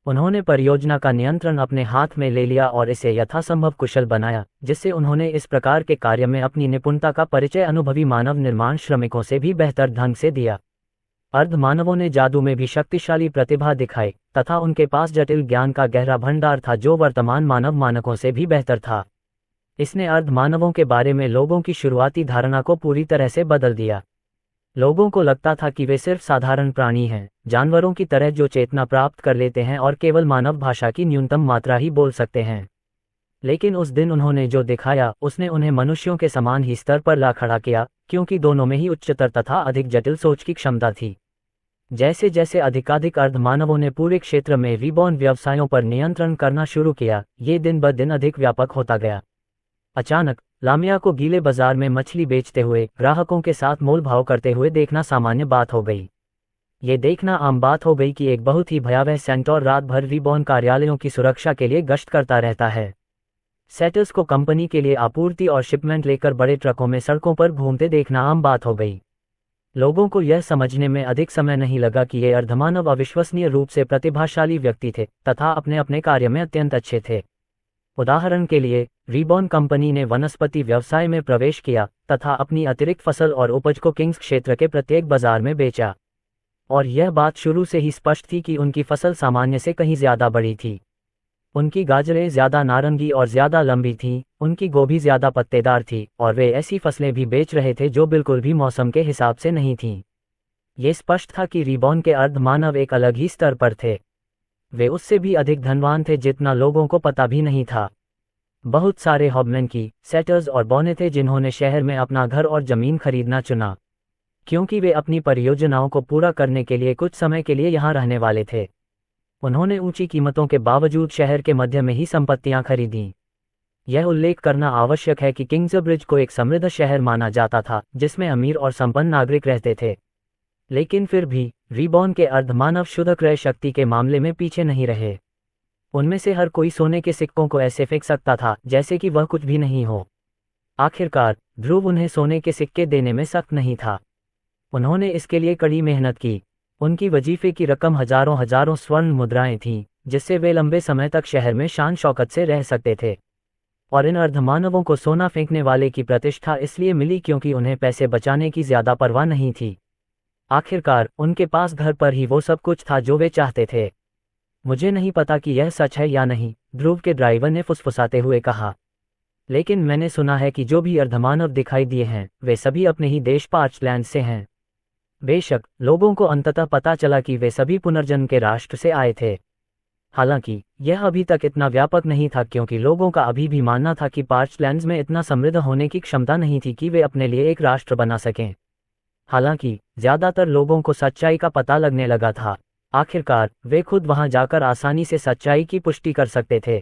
Speaker 1: उन्होंने परियोजना का नियंत्रण अपने हाथ में ले लिया और इसे यथासंभव कुशल बनाया, जिससे उन्होंने इस प्रकार के कार्य में अपनी निपुणता का परिचय अनुभवी मानव निर्माण श्रमिकों से भी बेहतर ढंग से दिया। अर्धमानवों ने जादू में भी शक्तिशाली प्रतिभा दिखाई तथा उनके पास जटिल ज्ञान का गहरा भंडार था जो वर्तमान मानव मानकों से भी बेहतर था। इसने अर्धमानवों के बारे में लोगों की शुरुआती धारणा को पूरी तरह से बदल दिया। लोगों को लगता था कि वे सिर्फ साधारण प्राणी हैं, जानवरों की तरह जो चेतना प्राप्त कर लेते हैं और केवल मानव भाषा की न्यूनतम मात्रा ही बोल सकते हैं। लेकिन उस दिन उन्होंने जो दिखाया उसने उन्हें मनुष्यों के समान ही स्तर पर ला खड़ा किया, क्योंकि दोनों में ही उच्चतर तथा अधिक जटिल सोच की क्षमता थी। जैसे जैसे अधिकाधिक अर्धमानवों ने पूरे क्षेत्र में रीबॉर्न व्यवसायों पर नियंत्रण करना शुरू किया, ये दिन ब दिन अधिक व्यापक होता गया। अचानक लामिया को गीले बाजार में मछली बेचते हुए ग्राहकों के साथ मोल भाव करते हुए देखना सामान्य बात हो गई। ये देखना आम बात हो गई कि एक बहुत ही भयावह सेंटोर रात भर रीबॉर्न कार्यालयों की सुरक्षा के लिए गश्त करता रहता है। सेटर्स को कंपनी के लिए आपूर्ति और शिपमेंट लेकर बड़े ट्रकों में सड़कों पर घूमते देखना आम बात हो गई। लोगों को यह समझने में अधिक समय नहीं लगा कि ये अर्धमानव अविश्वसनीय रूप से प्रतिभाशाली व्यक्ति थे तथा अपने अपने कार्य में अत्यंत अच्छे थे। उदाहरण के लिए, रीबॉर्न कंपनी ने वनस्पति व्यवसाय में प्रवेश किया तथा अपनी अतिरिक्त फसल और उपज को किंग्स क्षेत्र के प्रत्येक बाजार में बेचा। और यह बात शुरू से ही स्पष्ट थी कि उनकी फसल सामान्य से कहीं ज्यादा बड़ी थी। उनकी गाजरें ज्यादा नारंगी और ज्यादा लंबी थीं, उनकी गोभी ज्यादा पत्तेदार थी और वे ऐसी फसलें भी बेच रहे थे जो बिल्कुल भी मौसम के हिसाब से नहीं थीं। ये स्पष्ट था कि रीबॉर्न के अर्धमानव एक अलग ही स्तर पर थे। वे उससे भी अधिक धनवान थे जितना लोगों को पता भी नहीं था। बहुत सारे हॉबमेनकी, सेटर्स और बौने थे जिन्होंने शहर में अपना घर और जमीन खरीदना चुना, क्योंकि वे अपनी परियोजनाओं को पूरा करने के लिए कुछ समय के लिए यहाँ रहने वाले थे। उन्होंने ऊंची कीमतों के बावजूद शहर के मध्य में ही संपत्तियां खरीदीं। यह उल्लेख करना आवश्यक है कि किंग्सब्रिज को एक समृद्ध शहर माना जाता था जिसमें अमीर और संपन्न नागरिक रहते थे। लेकिन फिर भी रीबॉर्न के अर्धमानव शुद्ध क्रय शक्ति के मामले में पीछे नहीं रहे। उनमें से हर कोई सोने के सिक्कों को ऐसे फेंक सकता था जैसे कि वह कुछ भी नहीं हो। आखिरकार ध्रुव उन्हें सोने के सिक्के देने में सख्त नहीं था। उन्होंने इसके लिए कड़ी मेहनत की। उनकी वजीफे की रकम हजारों हजारों स्वर्ण मुद्राएं थीं, जिससे वे लंबे समय तक शहर में शान शौकत से रह सकते थे। और इन अर्धमानवों को सोना फेंकने वाले की प्रतिष्ठा इसलिए मिली क्योंकि उन्हें पैसे बचाने की ज्यादा परवाह नहीं थी। आखिरकार उनके पास घर पर ही वो सब कुछ था जो वे चाहते थे। मुझे नहीं पता कि यह सच है या नहीं, ध्रुव के ड्राइवर ने फुसफुसाते हुए कहा, लेकिन मैंने सुना है कि जो भी अर्धमानव दिखाई दिए हैं वे सभी अपने ही देश पार्चलैंड से हैं। बेशक लोगों को अंततः पता चला कि वे सभी पुनर्जन्म के राष्ट्र से आए थे। हालांकि यह अभी तक इतना व्यापक नहीं था क्योंकि लोगों का अभी भी मानना था कि पार्चलैंड्स में इतना समृद्ध होने की क्षमता नहीं थी कि वे अपने लिए एक राष्ट्र बना सकें। हालांकि ज्यादातर लोगों को सच्चाई का पता लगने लगा था। आखिरकार वे खुद वहां जाकर आसानी से सच्चाई की पुष्टि कर सकते थे।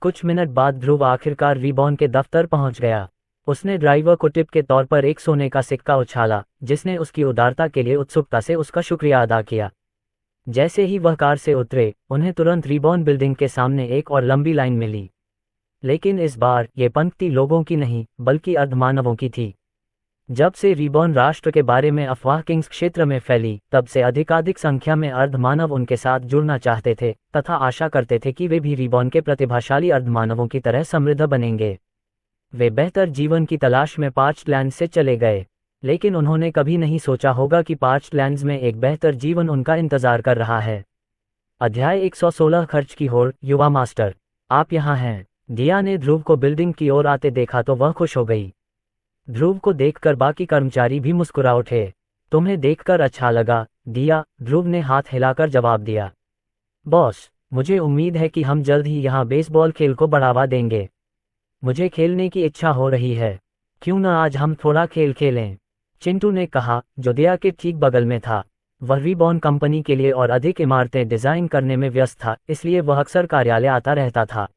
Speaker 1: कुछ मिनट बाद ध्रुव आखिरकार रिबॉर्न के दफ्तर पहुंच गया। उसने ड्राइवर को टिप के तौर पर एक सोने का सिक्का उछाला, जिसने उसकी उदारता के लिए उत्सुकता से उसका शुक्रिया अदा किया। जैसे ही वह कार से उतरे, उन्हें तुरंत रिबॉर्न बिल्डिंग के सामने एक और लंबी लाइन मिली। लेकिन इस बार ये पंक्ति लोगों की नहीं बल्कि अर्धमानवों की थी। जब से रिबॉर्न राष्ट्र के बारे में अफवाह किंग्स क्षेत्र में फैली, तब से अधिकाधिक संख्या में अर्धमानव उनके साथ जुड़ना चाहते थे तथा आशा करते थे कि वे भी रिबॉर्न के प्रतिभाशाली अर्धमानवों की तरह समृद्ध बनेंगे। वे बेहतर जीवन की तलाश में पार्चलैंड से चले गए, लेकिन उन्होंने कभी नहीं सोचा होगा कि पार्चलैंड्स में एक बेहतर जीवन उनका इंतजार कर रहा है। अध्याय 116 खर्च की होड़। युवा मास्टर, आप यहाँ हैं। दिया ने ध्रुव को बिल्डिंग की ओर आते देखा तो वह खुश हो गई। ध्रुव को देखकर बाकी कर्मचारी भी मुस्कुरा उठे। तुम्हें देखकर अच्छा लगा, दिया, ध्रुव ने हाथ हिलाकर जवाब दिया। बॉस, मुझे उम्मीद है कि हम जल्द ही यहाँ बेसबॉल खेल को बढ़ावा देंगे। मुझे खेलने की इच्छा हो रही है। क्यों न आज हम थोड़ा खेल खेलें, चिंटू ने कहा, जो दिया के ठीक बगल में था। वह रिबॉर्न कंपनी के लिए और अधिक इमारतें डिजाइन करने में व्यस्त था, इसलिए वह अक्सर कार्यालय आता रहता था।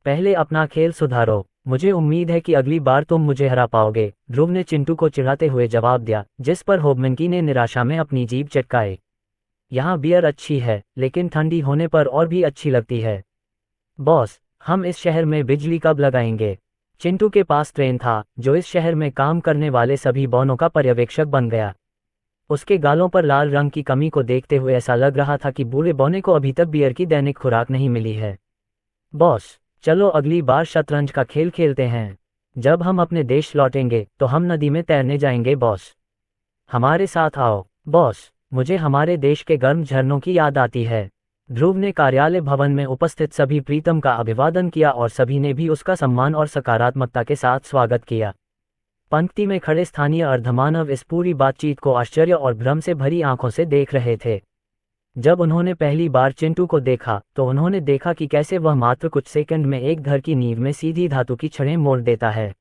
Speaker 1: पहले अपना खेल सुधारो, मुझे उम्मीद है कि अगली बार तुम मुझे हरा पाओगे, ध्रुव ने चिंटू को चिढ़ाते हुए जवाब दिया, जिस पर होबमनकी ने निराशा में अपनी जीभ चटकाई। यहाँ बियर अच्छी है, लेकिन ठंडी होने पर और भी अच्छी लगती है। बॉस, हम इस शहर में बिजली कब लगाएंगे? चिंटू के पास ट्रेन था, जो इस शहर में काम करने वाले सभी बॉनों का पर्यवेक्षक बन गया। उसके गालों पर लाल रंग की कमी को देखते हुए ऐसा लग रहा था कि बूढ़े बौने को अभी तक बियर की दैनिक खुराक नहीं मिली है। बॉस, चलो अगली बार शतरंज का खेल खेलते हैं। जब हम अपने देश लौटेंगे तो हम नदी में तैरने जाएंगे। बॉस, हमारे साथ आओ। बॉस, मुझे हमारे देश के गर्म झरनों की याद आती है। ध्रुव ने कार्यालय भवन में उपस्थित सभी प्रीतम का अभिवादन किया और सभी ने भी उसका सम्मान और सकारात्मकता के साथ स्वागत किया। पंक्ति में खड़े स्थानीय अर्धमानव इस पूरी बातचीत को आश्चर्य और भ्रम से भरी आंखों से देख रहे थे। जब उन्होंने पहली बार चिंटू को देखा तो उन्होंने देखा कि कैसे वह मात्र कुछ सेकंड में एक घर की नींव में सीधी धातु की छड़ें मोड़ देता है।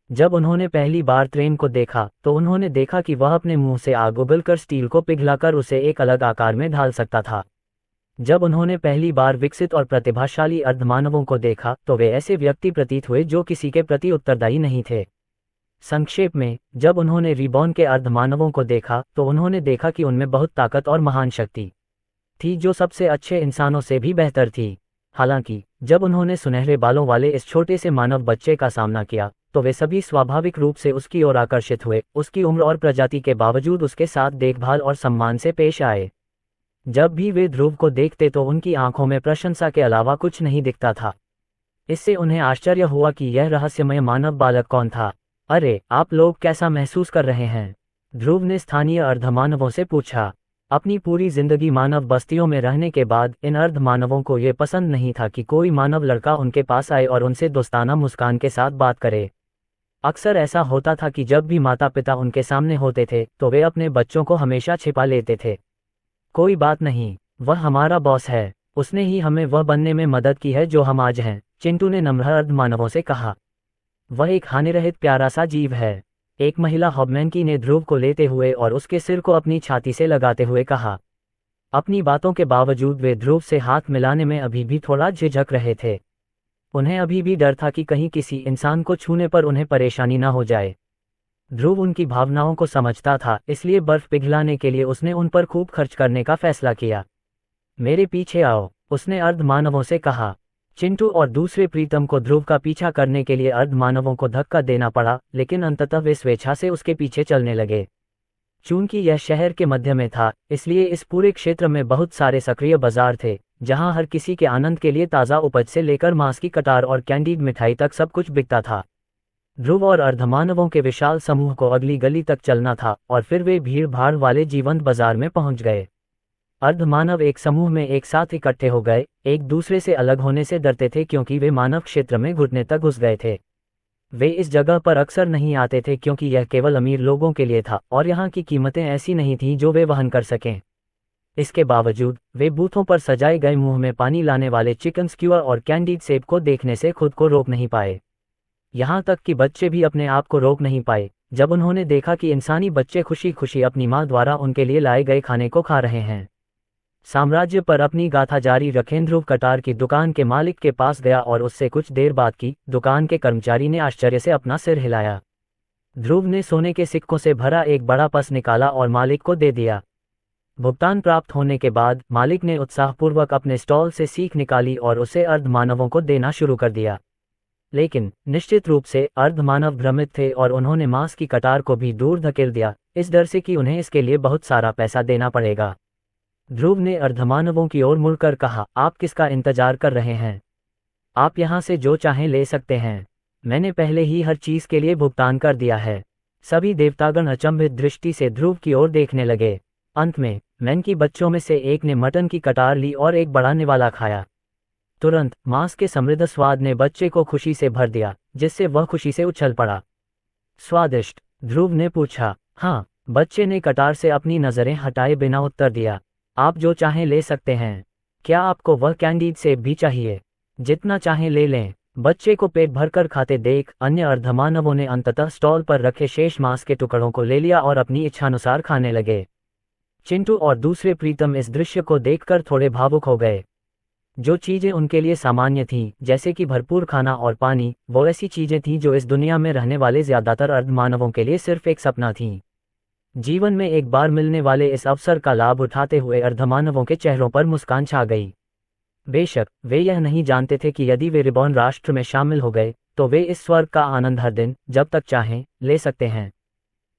Speaker 1: जब उन्होंने पहली बार ट्रेन को देखा तो उन्होंने देखा कि वह अपने मुंह से आग उगलकर स्टील को पिघलाकर उसे एक अलग आकार में ढाल सकता था। जब उन्होंने पहली बार विकसित और प्रतिभाशाली अर्धमानवों को देखा तो वे ऐसे व्यक्ति प्रतीत हुए जो किसी के प्रति उत्तरदायी नहीं थे। संक्षेप में, जब उन्होंने रिबॉर्न के अर्धमानवों को देखा तो उन्होंने देखा कि उनमें बहुत ताकत और महान शक्ति थी जो सबसे अच्छे इंसानों से भी बेहतर थी। हालांकि जब उन्होंने सुनहरे बालों वाले इस छोटे से मानव बच्चे का सामना किया तो वे सभी स्वाभाविक रूप से उसकी ओर आकर्षित हुए। उसकी उम्र और प्रजाति के बावजूद उसके साथ देखभाल और सम्मान से पेश आए। जब भी वे ध्रुव को देखते तो उनकी आंखों में प्रशंसा के अलावा कुछ नहीं दिखता था। इससे उन्हें आश्चर्य हुआ कि यह रहस्यमय मानव बालक कौन था। अरे, आप लोग कैसा महसूस कर रहे हैं? ध्रुव ने स्थानीय अर्धमानवों से पूछा। अपनी पूरी जिंदगी मानव बस्तियों में रहने के बाद इन अर्धमानवों को यह पसंद नहीं था कि कोई मानव लड़का उनके पास आए और उनसे दोस्ताना मुस्कान के साथ बात करे। अक्सर ऐसा होता था कि जब भी माता पिता उनके सामने होते थे तो वे अपने बच्चों को हमेशा छिपा लेते थे। कोई बात नहीं, वह हमारा बॉस है, उसने ही हमें वह बनने में मदद की है जो हम आज हैं, चिंटू ने नम्र अर्धमानवों से कहा। वह एक हानिरहित प्यारा सा जीव है, एक महिला होबमनकी ने ध्रुव को लेते हुए और उसके सिर को अपनी छाती से लगाते हुए कहा। अपनी बातों के बावजूद वे ध्रुव से हाथ मिलाने में अभी भी थोड़ा झिझक रहे थे। उन्हें अभी भी डर था कि कहीं किसी इंसान को छूने पर उन्हें परेशानी न हो जाए। ध्रुव उनकी भावनाओं को समझता था, इसलिए बर्फ पिघलाने के लिए उसने उन पर खूब खर्च करने का फैसला किया। मेरे पीछे आओ, उसने अर्धमानवों से कहा। चिंटू और दूसरे प्रीतम को ध्रुव का पीछा करने के लिए अर्धमानवों को धक्का देना पड़ा, लेकिन अंततः वे स्वेच्छा से उसके पीछे चलने लगे। चूंकि यह शहर के मध्य में था, इसलिए इस पूरे क्षेत्र में बहुत सारे सक्रिय बाजार थे, जहां हर किसी के आनंद के लिए ताज़ा उपज से लेकर मांस की कटार और कैंडीड मिठाई तक सब कुछ बिकता था। ध्रुव और अर्धमानवों के विशाल समूह को अगली गली तक चलना था और फिर वे भीड़ भाड़ वाले जीवंत बाजार में पहुंच गए। अर्धमानव एक समूह में एक साथ इकट्ठे हो गए, एक दूसरे से अलग होने से डरते थे क्योंकि वे मानव क्षेत्र में घुटने तक घुस गए थे। वे इस जगह पर अक्सर नहीं आते थे क्योंकि यह केवल अमीर लोगों के लिए था और यहाँ की कीमतें ऐसी नहीं थीं जो वे वहन कर सकें। इसके बावजूद वे बूथों पर सजाए गए मुंह में पानी लाने वाले चिकन स्क्यूअर और कैंडीड सेब को देखने से खुद को रोक नहीं पाए। यहाँ तक कि बच्चे भी अपने आप को रोक नहीं पाए जब उन्होंने देखा कि इंसानी बच्चे खुशी खुशी अपनी माँ द्वारा उनके लिए लाए गए खाने को खा रहे हैं। साम्राज्य पर अपनी गाथा जारी रखें ध्रुव कटार की दुकान के मालिक के पास गया और उससे कुछ देर बाद की दुकान के कर्मचारी ने आश्चर्य से अपना सिर हिलाया। ध्रुव ने सोने के सिक्कों से भरा एक बड़ा पस निकाला और मालिक को दे दिया। भुगतान प्राप्त होने के बाद मालिक ने उत्साहपूर्वक अपने स्टॉल से सीख निकाली और उसे अर्धमानवों को देना शुरू कर दिया। लेकिन निश्चित रूप से अर्धमानव भ्रमित थे और उन्होंने मांस की कटार को भी दूर धकेल दिया, इस डर से कि उन्हें इसके लिए बहुत सारा पैसा देना पड़ेगा। ध्रुव ने अर्धमानवों की ओर मुड़कर कहा, आप किसका इंतजार कर रहे हैं? आप यहाँ से जो चाहें ले सकते हैं। मैंने पहले ही हर चीज के लिए भुगतान कर दिया है। सभी देवतागण अचंभित दृष्टि से ध्रुव की ओर देखने लगे। अंत में मैन की बच्चों में से एक ने मटन की कटार ली और एक बड़ा निवाला खाया। तुरंत मांस के समृद्ध स्वाद ने बच्चे को खुशी से भर दिया, जिससे वह खुशी से उछल पड़ा। स्वादिष्ट? ध्रुव ने पूछा। हाँ, बच्चे ने कटार से अपनी नजरें हटाए बिना उत्तर दिया। आप जो चाहें ले सकते हैं। क्या आपको वह कैंडीड सेब भी चाहिए? जितना चाहें ले लें। बच्चे को पेट भरकर खाते देख अन्य अर्धमानवों ने अंततः स्टॉल पर रखे शेष मांस के टुकड़ों को ले लिया और अपनी इच्छानुसार खाने लगे। चिंटू और दूसरे प्रीतम इस दृश्य को देखकर थोड़े भावुक हो गए। जो चीजें उनके लिए सामान्य थीं, जैसे कि भरपूर खाना और पानी, वो ऐसी चीजें थीं जो इस दुनिया में रहने वाले ज्यादातर अर्धमानवों के लिए सिर्फ एक सपना थीं। जीवन में एक बार मिलने वाले इस अवसर का लाभ उठाते हुए अर्धमानवों के चेहरों पर मुस्कान छा गई। बेशक वे यह नहीं जानते थे कि यदि वे रिबॉर्न राष्ट्र में शामिल हो गए तो वे इस स्वर्ग का आनंद हर दिन, जब तक चाहें, ले सकते हैं।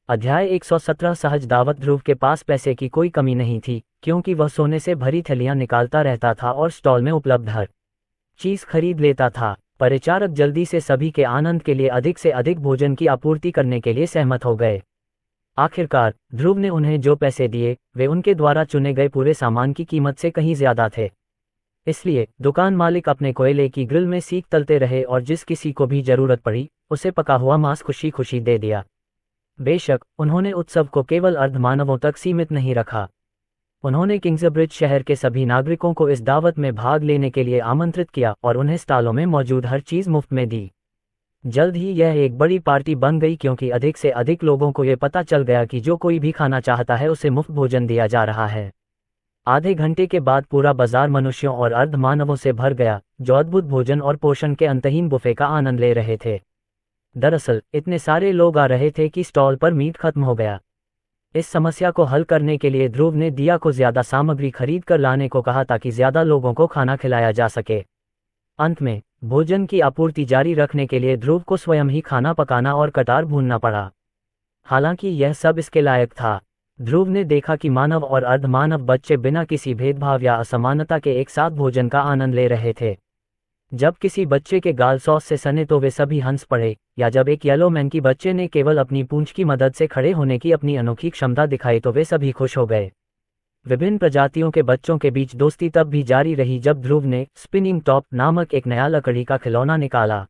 Speaker 1: अध्याय 117 सहज दावत। ध्रुव के पास पैसे की कोई कमी नहीं थी, क्योंकि वह सोने से भरी थैलियां निकालता रहता था और स्टॉल में उपलब्ध हर चीज खरीद लेता था। परिचारक जल्दी से सभी के आनंद के लिए अधिक से अधिक भोजन की आपूर्ति करने के लिए सहमत हो गए। आखिरकार ध्रुव ने उन्हें जो पैसे दिए वे उनके द्वारा चुने गए पूरे सामान की कीमत से कहीं ज्यादा थे। इसलिए दुकान मालिक अपने कोयले की ग्रिल में सीख तलते रहे और जिस किसी को भी जरूरत पड़ी उसे पका हुआ मांस खुशी खुशी दे दिया। बेशक उन्होंने उत्सव को केवल अर्धमानवों तक सीमित नहीं रखा। उन्होंने किंग्सब्रिज शहर के सभी नागरिकों को इस दावत में भाग लेने के लिए आमंत्रित किया और उन्हें स्टॉलों में मौजूद हर चीज मुफ्त में दी। जल्द ही यह एक बड़ी पार्टी बन गई क्योंकि अधिक से अधिक लोगों को यह पता चल गया कि जो कोई भी खाना चाहता है उसे मुफ्त भोजन दिया जा रहा है। आधे घंटे के बाद पूरा बाजार मनुष्यों और अर्धमानवों से भर गया, जो अद्भुत भोजन और पोषण के अंतहीन बुफे का आनंद ले रहे थे। दरअसल इतने सारे लोग आ रहे थे कि स्टॉल पर मीट खत्म हो गया। इस समस्या को हल करने के लिए ध्रुव ने दिया को ज्यादा सामग्री खरीद कर लाने को कहा ताकि ज्यादा लोगों को खाना खिलाया जा सके। अंत में भोजन की आपूर्ति जारी रखने के लिए ध्रुव को स्वयं ही खाना पकाना और कटार भूनना पड़ा। हालांकि यह सब इसके लायक था। ध्रुव ने देखा कि मानव और अर्धमानव बच्चे बिना किसी भेदभाव या असमानता के एक साथ भोजन का आनंद ले रहे थे। जब किसी बच्चे के गाल सॉस से सने तो वे सभी हंस पड़े, या जब एक येलो मैन की बच्चे ने केवल अपनी पूंछ की मदद से खड़े होने की अपनी अनोखी क्षमता दिखाई तो वे सभी खुश हो गए। विभिन्न प्रजातियों के बच्चों के बीच दोस्ती तब भी जारी रही जब ध्रुव ने स्पिनिंग टॉप नामक एक नया लकड़ी का खिलौना निकाला।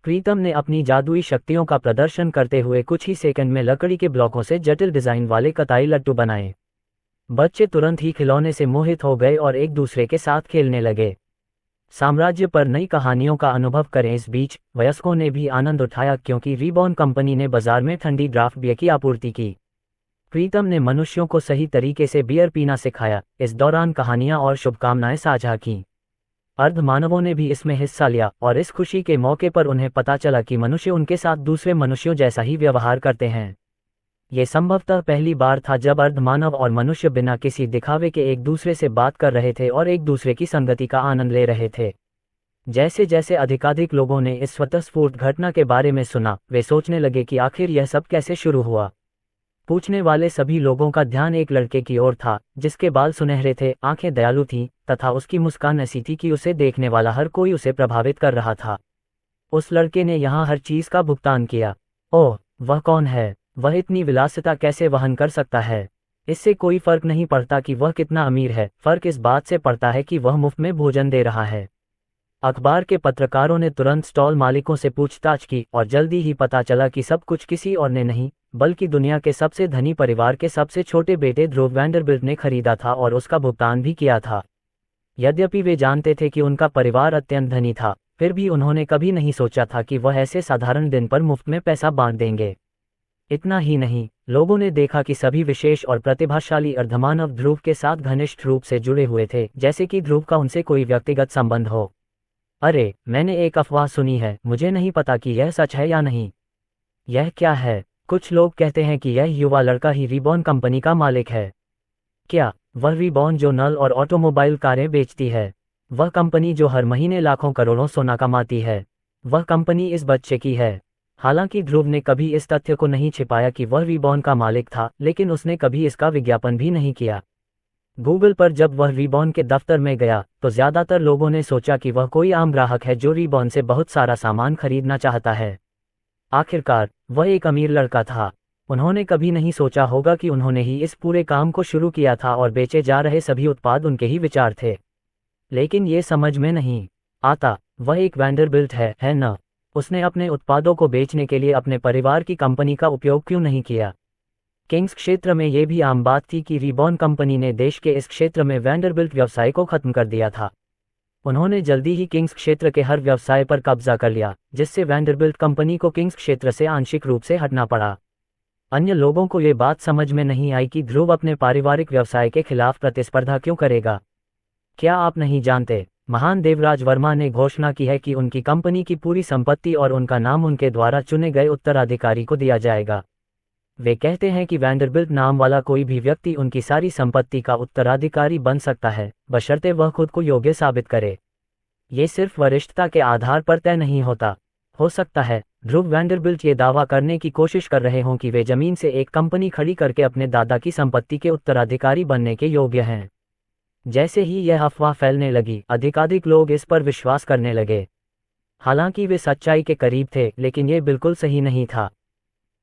Speaker 1: प्रीतम ने अपनी जादुई शक्तियों का प्रदर्शन करते हुए कुछ ही सेकंड में लकड़ी के ब्लॉकों से जटिल डिजाइन वाले कताई लट्टू बनाए। बच्चे तुरंत ही खिलौने से मोहित हो गए और एक दूसरे के साथ खेलने लगे। साम्राज्य पर नई कहानियों का अनुभव करें। इस बीच वयस्कों ने भी आनंद उठाया क्योंकि रिबॉर्न कंपनी ने बाजार में ठंडी ड्राफ्ट बियर की आपूर्ति की। प्रीतम ने मनुष्यों को सही तरीके से बियर पीना सिखाया, इस दौरान कहानियां और शुभकामनाएं साझा की। अर्धमानवों ने भी इसमें हिस्सा लिया और इस खुशी के मौके पर उन्हें पता चला कि मनुष्य उनके साथ दूसरे मनुष्यों जैसा ही व्यवहार करते हैं। ये संभवतः पहली बार था जब अर्धमानव और मनुष्य बिना किसी दिखावे के एक दूसरे से बात कर रहे थे और एक दूसरे की संगति का आनंद ले रहे थे। जैसे जैसे अधिकाधिक लोगों ने इस स्वतःस्फूर्त घटना के बारे में सुना, वे सोचने लगे कि आखिर यह सब कैसे शुरू हुआ। पूछने वाले सभी लोगों का ध्यान एक लड़के की ओर था, जिसके बाल सुनहरे थे, आंखें दयालु थीं, तथा उसकी मुस्कान ऐसी थी कि उसे देखने वाला हर कोई उसे प्रभावित कर रहा था। उस लड़के ने यहाँ हर चीज का भुगतान किया। ओह, वह कौन है? वह इतनी विलासिता कैसे वहन कर सकता है? इससे कोई फर्क नहीं पड़ता कि वह कितना अमीर है, फर्क इस बात से पड़ता है कि वह मुफ्त में भोजन दे रहा है। अखबार के पत्रकारों ने तुरंत स्टॉल मालिकों से पूछताछ की और जल्दी ही पता चला कि सब कुछ किसी और ने नहीं, बल्कि दुनिया के सबसे धनी परिवार के सबसे छोटे बेटे ध्रुव वैंडरबिल्ट ने खरीदा था और उसका भुगतान भी किया था। यद्यपि वे जानते थे कि उनका परिवार अत्यंत धनी था, फिर भी उन्होंने कभी नहीं सोचा था कि वह ऐसे साधारण दिन पर मुफ्त में पैसा बांट देंगे। इतना ही नहीं, लोगों ने देखा कि सभी विशेष और प्रतिभाशाली अर्धमानव ध्रुव के साथ घनिष्ठ रूप से जुड़े हुए थे, जैसे कि ध्रुव का उनसे कोई व्यक्तिगत संबंध हो। अरे, मैंने एक अफवाह सुनी है, मुझे नहीं पता कि यह सच है या नहीं। यह क्या है? कुछ लोग कहते हैं कि यह युवा लड़का ही रिबॉन कंपनी का मालिक है। क्या वह रिबॉन जो नल और ऑटोमोबाइल कारें बेचती है? वह कंपनी जो हर महीने लाखों करोड़ों सोना कमाती है? वह कंपनी इस बच्चे की है। हालांकि ध्रुव ने कभी इस तथ्य को नहीं छिपाया कि वह रिबॉन का मालिक था, लेकिन उसने कभी इसका विज्ञापन भी नहीं किया। गूगल पर जब वह रिबॉन के दफ्तर में गया तो ज्यादातर लोगों ने सोचा कि वह कोई आम ग्राहक है जो रिबॉन से बहुत सारा सामान खरीदना चाहता है। आखिरकार वह एक अमीर लड़का था। उन्होंने कभी नहीं सोचा होगा कि उन्होंने ही इस पूरे काम को शुरू किया था और बेचे जा रहे सभी उत्पाद उनके ही विचार थे। लेकिन ये समझ में नहीं आता, वह एक वैंडरबिल्ट है न? उसने अपने उत्पादों को बेचने के लिए अपने परिवार की कंपनी का उपयोग क्यों नहीं किया? किंग्स क्षेत्र में यह भी आम बात थी कि रिबॉन कंपनी ने देश के इस क्षेत्र में वैंडरबिल्ट व्यवसाय को खत्म कर दिया था। उन्होंने जल्दी ही किंग्स क्षेत्र के हर व्यवसाय पर कब्जा कर लिया, जिससे वैंडरबिल्ट कंपनी को किंग्स क्षेत्र से आंशिक रूप से हटना पड़ा। अन्य लोगों को ये बात समझ में नहीं आई कि ध्रुव अपने पारिवारिक व्यवसाय के खिलाफ प्रतिस्पर्धा क्यों करेगा। क्या आप नहीं जानते, महान देवराज वर्मा ने घोषणा की है कि उनकी कंपनी की पूरी संपत्ति और उनका नाम उनके द्वारा चुने गए उत्तराधिकारी को दिया जाएगा। वे कहते हैं कि वैंडरबिल्ट नाम वाला कोई भी व्यक्ति उनकी सारी संपत्ति का उत्तराधिकारी बन सकता है, बशर्ते वह खुद को योग्य साबित करे। ये सिर्फ वरिष्ठता के आधार पर तय नहीं होता। हो सकता है ध्रुव वैंडरबिल्ट ये दावा करने की कोशिश कर रहे हों कि वे जमीन से एक कंपनी खड़ी करके अपने दादा की संपत्ति के उत्तराधिकारी बनने के योग्य हैं। जैसे ही यह अफवाह फैलने लगी, अधिकाधिक लोग इस पर विश्वास करने लगे। हालांकि वे सच्चाई के करीब थे, लेकिन ये बिल्कुल सही नहीं था।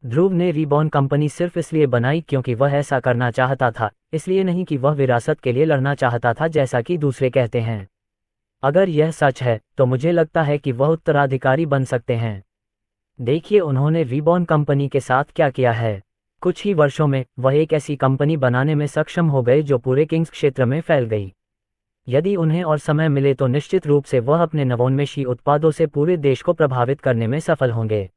Speaker 1: ध्रुव ने रिबॉन कंपनी सिर्फ इसलिए बनाई क्योंकि वह ऐसा करना चाहता था, इसलिए नहीं कि वह विरासत के लिए लड़ना चाहता था जैसा कि दूसरे कहते हैं। अगर यह सच है तो मुझे लगता है कि वह उत्तराधिकारी बन सकते हैं। देखिए उन्होंने रिबॉन कंपनी के साथ क्या किया है। कुछ ही वर्षों में वह एक ऐसी कंपनी बनाने में सक्षम हो गए जो पूरे किंग्स क्षेत्र में फैल गई। यदि उन्हें और समय मिले तो निश्चित रूप से वह अपने नवोन्मेषी उत्पादों से पूरे देश को प्रभावित करने में सफल होंगे।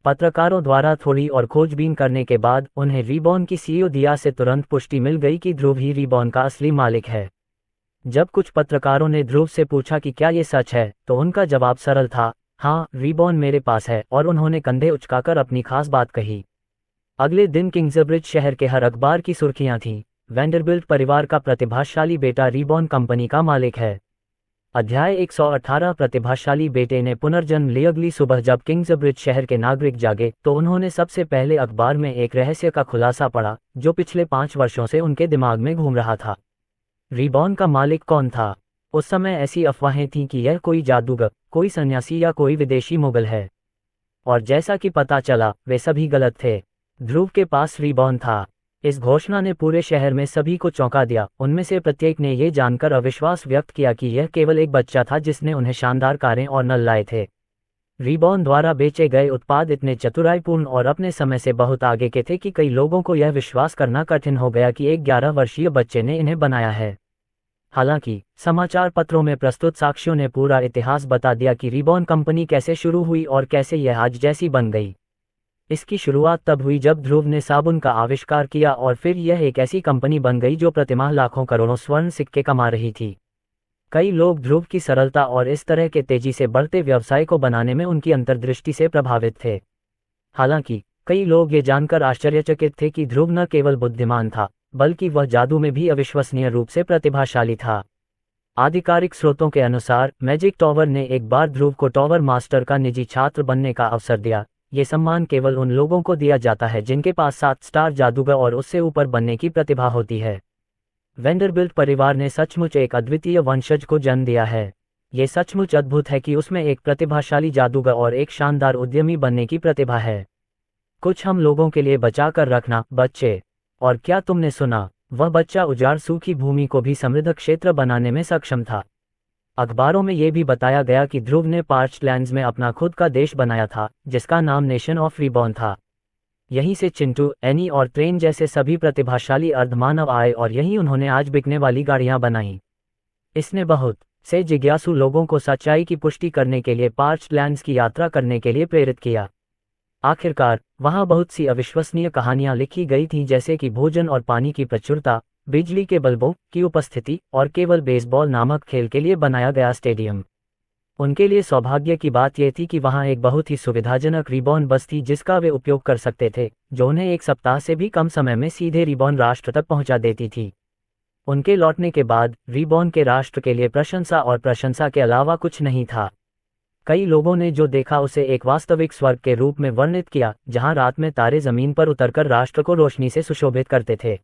Speaker 1: पत्रकारों द्वारा थोड़ी और खोजबीन करने के बाद उन्हें रिबॉन की सीईओ दिया से तुरंत पुष्टि मिल गई कि ध्रुव ही रिबॉन का असली मालिक है। जब कुछ पत्रकारों ने ध्रुव से पूछा कि क्या ये सच है, तो उनका जवाब सरल था, हाँ, रिबॉन मेरे पास है, और उन्होंने कंधे उचकाकर अपनी खास बात कही। अगले दिन किंग्सब्रिज शहर के हर अखबार की सुर्खियां थीं, वैंडरबिल्ट परिवार का प्रतिभाशाली बेटा रिबॉन कंपनी का मालिक है। अध्याय 118 प्रतिभाशाली बेटे ने पुनर्जन्म ली। अगली सुबह जब किंग्सब्रिज शहर के नागरिक जागे तो उन्होंने सबसे पहले अखबार में एक रहस्य का खुलासा पढ़ा जो पिछले 5 वर्षों से उनके दिमाग में घूम रहा था। रिबॉन का मालिक कौन था? उस समय ऐसी अफवाहें थीं कि यह कोई जादूगर, कोई सन्यासी या कोई विदेशी मुगल है, और जैसा कि पता चला वे सभी गलत थे। ध्रुव के पास रिबॉन था। इस घोषणा ने पूरे शहर में सभी को चौंका दिया। उनमें से प्रत्येक ने ये जानकर अविश्वास व्यक्त किया कि यह केवल एक बच्चा था जिसने उन्हें शानदार कारें और नल लाए थे। रिबॉन द्वारा बेचे गए उत्पाद इतने चतुराईपूर्ण और अपने समय से बहुत आगे के थे कि कई लोगों को यह विश्वास करना कठिन हो गया कि एक 11 वर्षीय बच्चे ने इन्हें बनाया है। हालांकि समाचार पत्रों में प्रस्तुत साक्ष्यों ने पूरा इतिहास बता दिया कि रिबॉन कंपनी कैसे शुरू हुई और कैसे यह आज जैसी बन गई। इसकी शुरुआत तब हुई जब ध्रुव ने साबुन का आविष्कार किया और फिर यह एक ऐसी कंपनी बन गई जो प्रतिमाह लाखों करोड़ों स्वर्ण सिक्के कमा रही थी। कई लोग ध्रुव की सरलता और इस तरह के तेजी से बढ़ते व्यवसाय को बनाने में उनकी अंतर्दृष्टि से प्रभावित थे। हालांकि कई लोग ये जानकर आश्चर्यचकित थे कि ध्रुव न केवल बुद्धिमान था, बल्कि वह जादू में भी अविश्वसनीय रूप से प्रतिभाशाली था। आधिकारिक स्रोतों के अनुसार मैजिक टॉवर ने एक बार ध्रुव को टॉवर मास्टर का निजी छात्र बनने का अवसर दिया, ये सम्मान केवल उन लोगों को दिया जाता है जिनके पास 7 स्टार जादूगर और उससे ऊपर बनने की प्रतिभा होती है। वेंडरबिल्ट परिवार ने सचमुच एक अद्वितीय वंशज को जन्म दिया है। ये सचमुच अद्भुत है कि उसमें एक प्रतिभाशाली जादूगर और एक शानदार उद्यमी बनने की प्रतिभा है। कुछ हम लोगों के लिए बचा कर रखना, बच्चे। और क्या तुमने सुना? वह बच्चा उजाड़ सूखी भूमि को भी समृद्ध क्षेत्र बनाने में सक्षम था। अखबारों में यह भी बताया गया कि ध्रुव ने पार्च्ड लैंड्स में अपना खुद का देश बनाया था, जिसका नाम नेशन ऑफ रिबॉर्न था। यहीं से चिंटू, एनी और ट्रेन जैसे सभी प्रतिभाशाली अर्धमानव आए और यहीं उन्होंने आज बिकने वाली गाड़ियां बनाई। इसने बहुत से जिज्ञासु लोगों को सच्चाई की पुष्टि करने के लिए पार्च्ड लैंड्स की यात्रा करने के लिए प्रेरित किया। आखिरकार वहां बहुत सी अविश्वसनीय कहानियां लिखी गई थीं, जैसे कि भोजन और पानी की प्रचुरता, बिजली के बल्बों की उपस्थिति और केवल बेसबॉल नामक खेल के लिए बनाया गया स्टेडियम। उनके लिए सौभाग्य की बात यह थी कि वहां एक बहुत ही सुविधाजनक रिबॉर्न बस थी जिसका वे उपयोग कर सकते थे, जो उन्हें 1 सप्ताह से भी कम समय में सीधे रिबॉर्न राष्ट्र तक पहुंचा देती थी। उनके लौटने के बाद रिबॉर्न के राष्ट्र के लिए प्रशंसा और प्रशंसा के अलावा कुछ नहीं था। कई लोगों ने जो देखा उसे एक वास्तविक स्वर्ग के रूप में वर्णित किया, जहां रात में तारे जमीन पर उतरकर राष्ट्र को रोशनी से सुशोभित करते थे।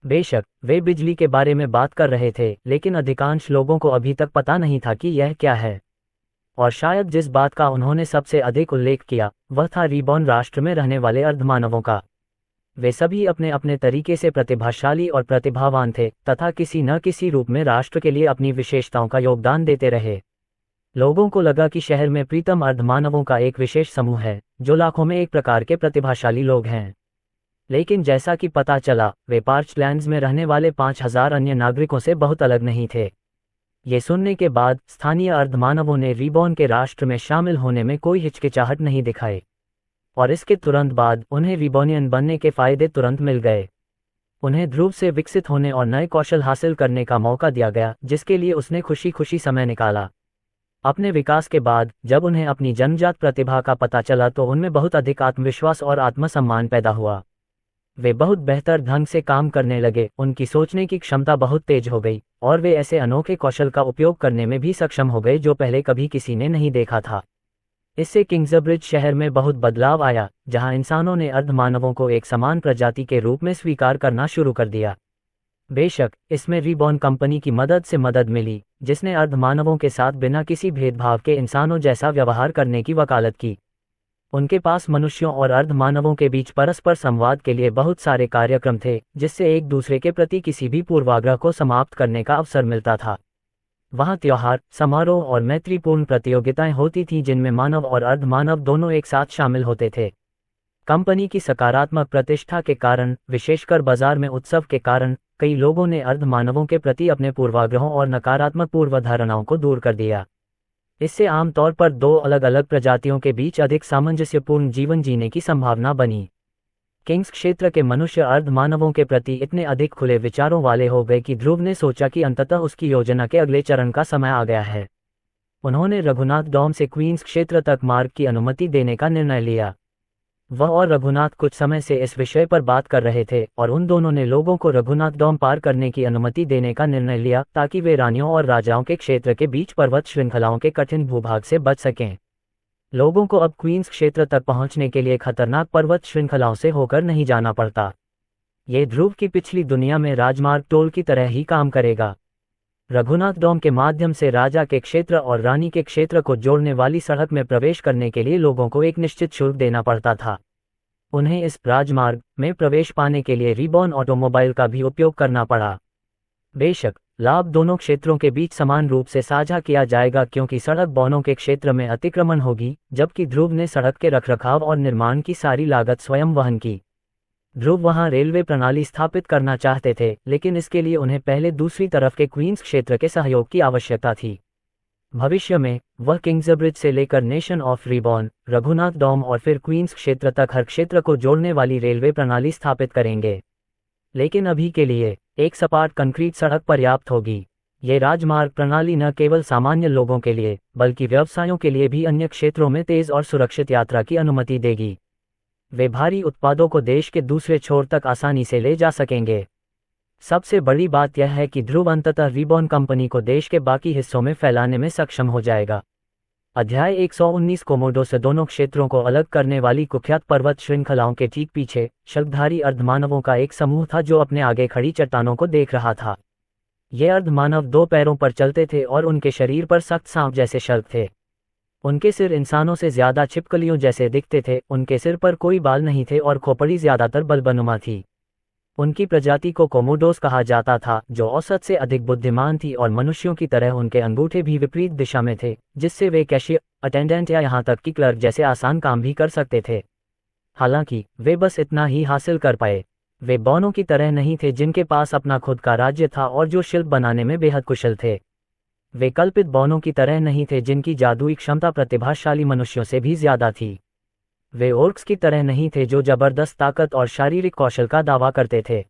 Speaker 1: बेशक वे बिजली के बारे में बात कर रहे थे, लेकिन अधिकांश लोगों को अभी तक पता नहीं था कि यह क्या है। और शायद जिस बात का उन्होंने सबसे अधिक उल्लेख किया वह था रिबॉर्न राष्ट्र में रहने वाले अर्धमानवों का। वे सभी अपने अपने तरीके से प्रतिभाशाली और प्रतिभावान थे तथा किसी न किसी रूप में राष्ट्र के लिए अपनी विशेषताओं का योगदान देते रहे। लोगों को लगा कि शहर में प्रीतम अर्धमानवों का एक विशेष समूह है, जो लाखों में एक प्रकार के प्रतिभाशाली लोग हैं। लेकिन जैसा कि पता चला, वे पार्च्ड लैंड्स में रहने वाले 5000 अन्य नागरिकों से बहुत अलग नहीं थे। ये सुनने के बाद स्थानीय अर्धमानवों ने रिबॉर्न के राष्ट्र में शामिल होने में कोई हिचकिचाहट नहीं दिखाई, और इसके तुरंत बाद उन्हें रिबॉर्नियन बनने के फायदे तुरंत मिल गए। उन्हें ध्रुव से विकसित होने और नए कौशल हासिल करने का मौका दिया गया, जिसके लिए उसने खुशी खुशी समय निकाला। अपने विकास के बाद जब उन्हें अपनी जन्मजात प्रतिभा का पता चला तो उनमें बहुत अधिक आत्मविश्वास और आत्मसम्मान पैदा हुआ। वे बहुत बेहतर ढंग से काम करने लगे, उनकी सोचने की क्षमता बहुत तेज हो गई और वे ऐसे अनोखे कौशल का उपयोग करने में भी सक्षम हो गए जो पहले कभी किसी ने नहीं देखा था। इससे किंग्सब्रिज शहर में बहुत बदलाव आया, जहां इंसानों ने अर्धमानवों को एक समान प्रजाति के रूप में स्वीकार करना शुरू कर दिया। बेशक इसमें रिबॉर्न कंपनी की मदद से मदद मिली, जिसने अर्धमानवों के साथ बिना किसी भेदभाव के इंसानों जैसा व्यवहार करने की वकालत की। उनके पास मनुष्यों और अर्धमानवों के बीच परस्पर संवाद के लिए बहुत सारे कार्यक्रम थे, जिससे एक दूसरे के प्रति किसी भी पूर्वाग्रह को समाप्त करने का अवसर मिलता था। वहां त्योहार, समारोह और मैत्रीपूर्ण प्रतियोगिताएं होती थीं जिनमें मानव और अर्धमानव दोनों एक साथ शामिल होते थे। कंपनी की सकारात्मक प्रतिष्ठा के कारण, विशेषकर बाजार में उत्सव के कारण, कई लोगों ने अर्धमानवों के प्रति अपने पूर्वाग्रहों और नकारात्मक पूर्वधारणाओं को दूर कर दिया। इससे आमतौर पर 2 अलग अलग प्रजातियों के बीच अधिक सामंजस्यपूर्ण जीवन जीने की संभावना बनी। किंग्स क्षेत्र के मनुष्य अर्धमानवों के प्रति इतने अधिक खुले विचारों वाले हो गए कि ध्रुव ने सोचा कि अंततः उसकी योजना के अगले चरण का समय आ गया है। उन्होंने रघुनाथ डॉम से क्वींस क्षेत्र तक मार्ग की अनुमति देने का निर्णय लिया। वह और रघुनाथ कुछ समय से इस विषय पर बात कर रहे थे और उन दोनों ने लोगों को रघुनाथ डॉम पार करने की अनुमति देने का निर्णय लिया ताकि वे रानियों और राजाओं के क्षेत्र के बीच पर्वत श्रृंखलाओं के कठिन भूभाग से बच सकें। लोगों को अब क्वींस क्षेत्र तक पहुंचने के लिए खतरनाक पर्वत श्रृंखलाओं से होकर नहीं जाना पड़ता। ये ध्रुव की पिछली दुनिया में राजमार्ग टोल की तरह ही काम करेगा। रघुनाथ डॉम के माध्यम से राजा के क्षेत्र और रानी के क्षेत्र को जोड़ने वाली सड़क में प्रवेश करने के लिए लोगों को एक निश्चित शुल्क देना पड़ता था। उन्हें इस राजमार्ग में प्रवेश पाने के लिए रिबॉर्न ऑटोमोबाइल का भी उपयोग करना पड़ा। बेशक लाभ दोनों क्षेत्रों के बीच समान रूप से साझा किया जाएगा क्योंकि सड़क बौनों के क्षेत्र में अतिक्रमण होगी, जबकि ध्रुव ने सड़क के रखरखाव और निर्माण की सारी लागत स्वयं वहन की। ध्रुव वहां रेलवे प्रणाली स्थापित करना चाहते थे, लेकिन इसके लिए उन्हें पहले दूसरी तरफ के क्वींस क्षेत्र के सहयोग की आवश्यकता थी। भविष्य में वह किंग्सब्रिज से लेकर nation of reborn, Raghunath Dom और फिर क्वींस क्षेत्र तक हर क्षेत्र को जोड़ने वाली रेलवे प्रणाली स्थापित करेंगे। लेकिन अभी के लिए एक सपाट कंक्रीट सड़क पर्याप्त होगी। ये राजमार्ग प्रणाली न केवल सामान्य लोगों के लिए बल्कि व्यवसायों के लिए भी अन्य क्षेत्रों में तेज और सुरक्षित यात्रा की अनुमति देगी। वे भारी उत्पादों को देश के दूसरे छोर तक आसानी से ले जा सकेंगे। सबसे बड़ी बात यह है कि ध्रुव अंततः रिबॉर्न कंपनी को देश के बाकी हिस्सों में फैलाने में सक्षम हो जाएगा। अध्याय 119 कोमोडो से दोनों क्षेत्रों को अलग करने वाली कुख्यात पर्वत श्रृंखलाओं के ठीक पीछे शल्कधारी अर्धमानवों का एक समूह था जो अपने आगे खड़ी चट्टानों को देख रहा था। ये अर्धमानव 2 पैरों पर चलते थे और उनके शरीर पर सख्त सांप जैसे शल्क थे। उनके सिर इंसानों से ज्यादा छिपकलियों जैसे दिखते थे, उनके सिर पर कोई बाल नहीं थे और खोपड़ी ज्यादातर बल्बनुमा थी। उनकी प्रजाति को कोमोडोस कहा जाता था, जो औसत से अधिक बुद्धिमान थी और मनुष्यों की तरह उनके अंगूठे भी विपरीत दिशा में थे, जिससे वे कैशियर, अटेंडेंट या यहाँ तक कि क्लर्क जैसे आसान काम भी कर सकते थे। हालांकि वे बस इतना ही हासिल कर पाए। वे बौनों की तरह नहीं थे जिनके पास अपना खुद का राज्य था और जो शिल्प बनाने में बेहद कुशल थे। वे कल्पित बौनों की तरह नहीं थे जिनकी जादुई क्षमता प्रतिभाशाली मनुष्यों से भी ज्यादा थी। वे ओर्क्स की तरह नहीं थे जो जबरदस्त ताकत और शारीरिक कौशल का दावा करते थे।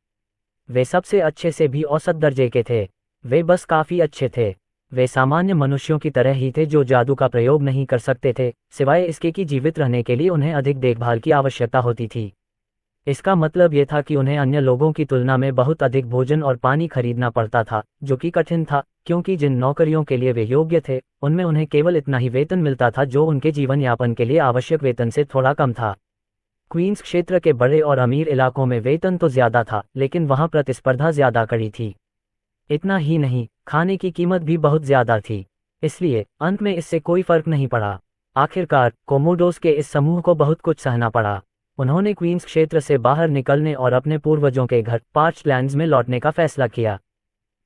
Speaker 1: वे सबसे अच्छे से भी औसत दर्जे के थे। वे बस काफी अच्छे थे। वे सामान्य मनुष्यों की तरह ही थे जो जादू का प्रयोग नहीं कर सकते थे, सिवाय इसके कि जीवित रहने के लिए उन्हें अधिक देखभाल की आवश्यकता होती थी। इसका मतलब ये था कि उन्हें अन्य लोगों की तुलना में बहुत अधिक भोजन और पानी खरीदना पड़ता था, जो कि कठिन था, क्योंकि जिन नौकरियों के लिए वे योग्य थे, उनमें उन्हें केवल इतना ही वेतन मिलता था जो उनके जीवन यापन के लिए आवश्यक वेतन से थोड़ा कम था। क्वींस क्षेत्र के बड़े और अमीर इलाकों में वेतन तो ज्यादा था, लेकिन वहां प्रतिस्पर्धा ज्यादा कड़ी थी। इतना ही नहीं, खाने की कीमत भी बहुत ज्यादा थी। इसलिए अंत में इससे कोई फर्क नहीं पड़ा। आखिरकार कोमोडोस के इस समूह को बहुत कुछ सहना पड़ा। उन्होंने क्वींस क्षेत्र से बाहर निकलने और अपने पूर्वजों के घर पार्चलैंड्स में लौटने का फैसला किया।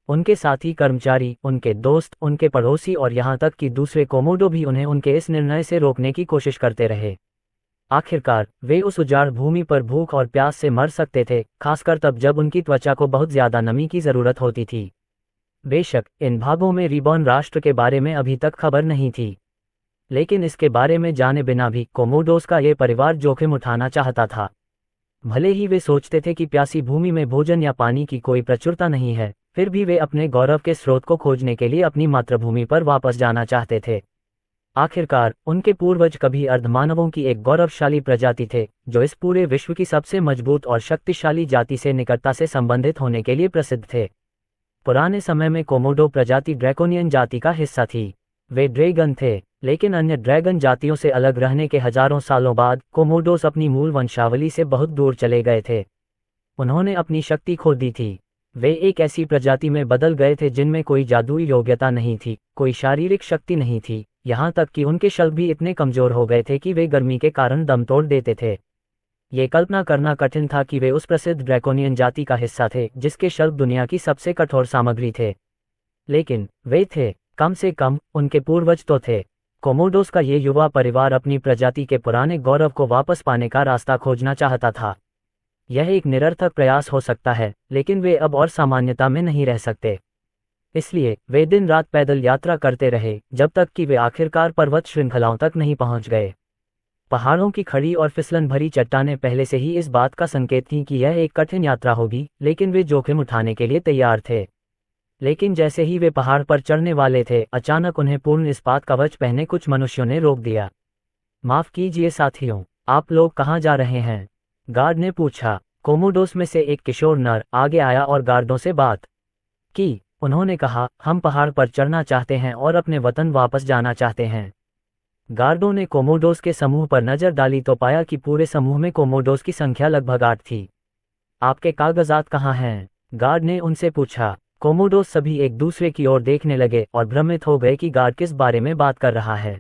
Speaker 1: उनके साथी कर्मचारी, उनके दोस्त, उनके पड़ोसी और यहाँ तक कि दूसरे कोमोडो भी उन्हें उनके इस निर्णय से रोकने की कोशिश करते रहे। आखिरकार वे उस उजाड़ भूमि पर भूख और प्यास से मर सकते थे, खासकर तब जब उनकी त्वचा को बहुत ज्यादा नमी की जरूरत होती थी। बेशक इन भागों में रिबॉर्न राष्ट्र के बारे में अभी तक खबर नहीं थी, लेकिन इसके बारे में जाने बिना भी कोमोडोस का ये परिवार जोखिम उठाना चाहता था। भले ही वे सोचते थे कि प्यासी भूमि में भोजन या पानी की कोई प्रचुरता नहीं है, फिर भी वे अपने गौरव के स्रोत को खोजने के लिए अपनी मातृभूमि पर वापस जाना चाहते थे। आखिरकार उनके पूर्वज कभी अर्धमानवों की एक गौरवशाली प्रजाति थे, जो इस पूरे विश्व की सबसे मजबूत और शक्तिशाली जाति से निकटता से संबंधित होने के लिए प्रसिद्ध थे। पुराने समय में कोमोडो प्रजाति ड्रैकोनियन जाति का हिस्सा थी। वे ड्रैगन थे, लेकिन अन्य ड्रैगन जातियों से अलग रहने के हजारों सालों बाद कोमोडोस अपनी मूल वंशावली से बहुत दूर चले गए थे। उन्होंने अपनी शक्ति खो दी थी। वे एक ऐसी प्रजाति में बदल गए थे जिनमें कोई जादुई योग्यता नहीं थी, कोई शारीरिक शक्ति नहीं थी, यहाँ तक कि उनके शल्क भी इतने कमजोर हो गए थे कि वे गर्मी के कारण दम तोड़ देते थे। ये कल्पना करना कठिन था कि वे उस प्रसिद्ध ड्रैकोनियन जाति का हिस्सा थे जिसके शल्क दुनिया की सबसे कठोर सामग्री थे। लेकिन वे थे, कम से कम उनके पूर्वज तो थे। कोमोडोस का ये युवा परिवार अपनी प्रजाति के पुराने गौरव को वापस पाने का रास्ता खोजना चाहता था। यह एक निरर्थक प्रयास हो सकता है, लेकिन वे अब और सामान्यता में नहीं रह सकते। इसलिए वे दिन रात पैदल यात्रा करते रहे, जब तक कि वे आखिरकार पर्वत श्रृंखलाओं तक नहीं पहुंच गए। पहाड़ों की खड़ी और फिसलन भरी चट्टानें पहले से ही इस बात का संकेत थीं कि यह एक कठिन यात्रा होगी, लेकिन वे जोखिम उठाने के लिए तैयार थे। लेकिन जैसे ही वे पहाड़ पर चढ़ने वाले थे, अचानक उन्हें पूर्ण इस्पात कवच पहने कुछ मनुष्यों ने रोक दिया। माफ कीजिए साथियों, आप लोग कहाँ जा रहे हैं? गार्ड ने पूछा। कोमोडोस में से एक किशोर नर आगे आया और गार्डों से बात की। उन्होंने कहा, हम पहाड़ पर चढ़ना चाहते हैं और अपने वतन वापस जाना चाहते हैं। गार्डों ने कोमोडोस के समूह पर नजर डाली तो पाया कि पूरे समूह में कोमोडोस की संख्या लगभग 8 थी। आपके कागजात कहाँ हैं? गार्ड ने उनसे पूछा। कोमोडोस सभी एक दूसरे की ओर देखने लगे और भ्रमित हो गए कि गार्ड किस बारे में बात कर रहा है।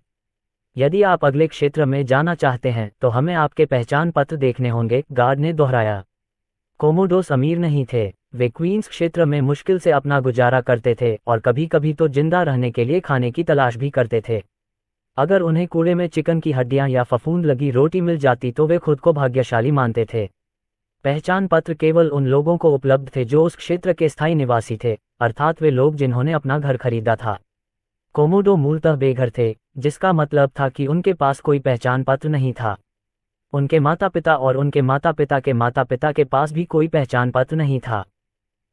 Speaker 1: यदि आप अगले क्षेत्र में जाना चाहते हैं तो हमें आपके पहचान पत्र देखने होंगे, गार्ड ने दोहराया। कोमोडोस अमीर नहीं थे। वे क्वींस क्षेत्र में मुश्किल से अपना गुजारा करते थे और कभी कभी तो जिंदा रहने के लिए खाने की तलाश भी करते थे। अगर उन्हें कूड़े में चिकन की हड्डियां या फफूंद लगी रोटी मिल जाती तो वे खुद को भाग्यशाली मानते थे। पहचान पत्र केवल उन लोगों को उपलब्ध थे जो उस क्षेत्र के स्थायी निवासी थे, अर्थात वे लोग जिन्होंने अपना घर खरीदा था। कोमोडो मूलतः बेघर थे, जिसका मतलब था कि उनके पास कोई पहचान पत्र नहीं था। उनके माता पिता और उनके माता पिता के माता पिता के पास भी कोई पहचान पत्र नहीं था।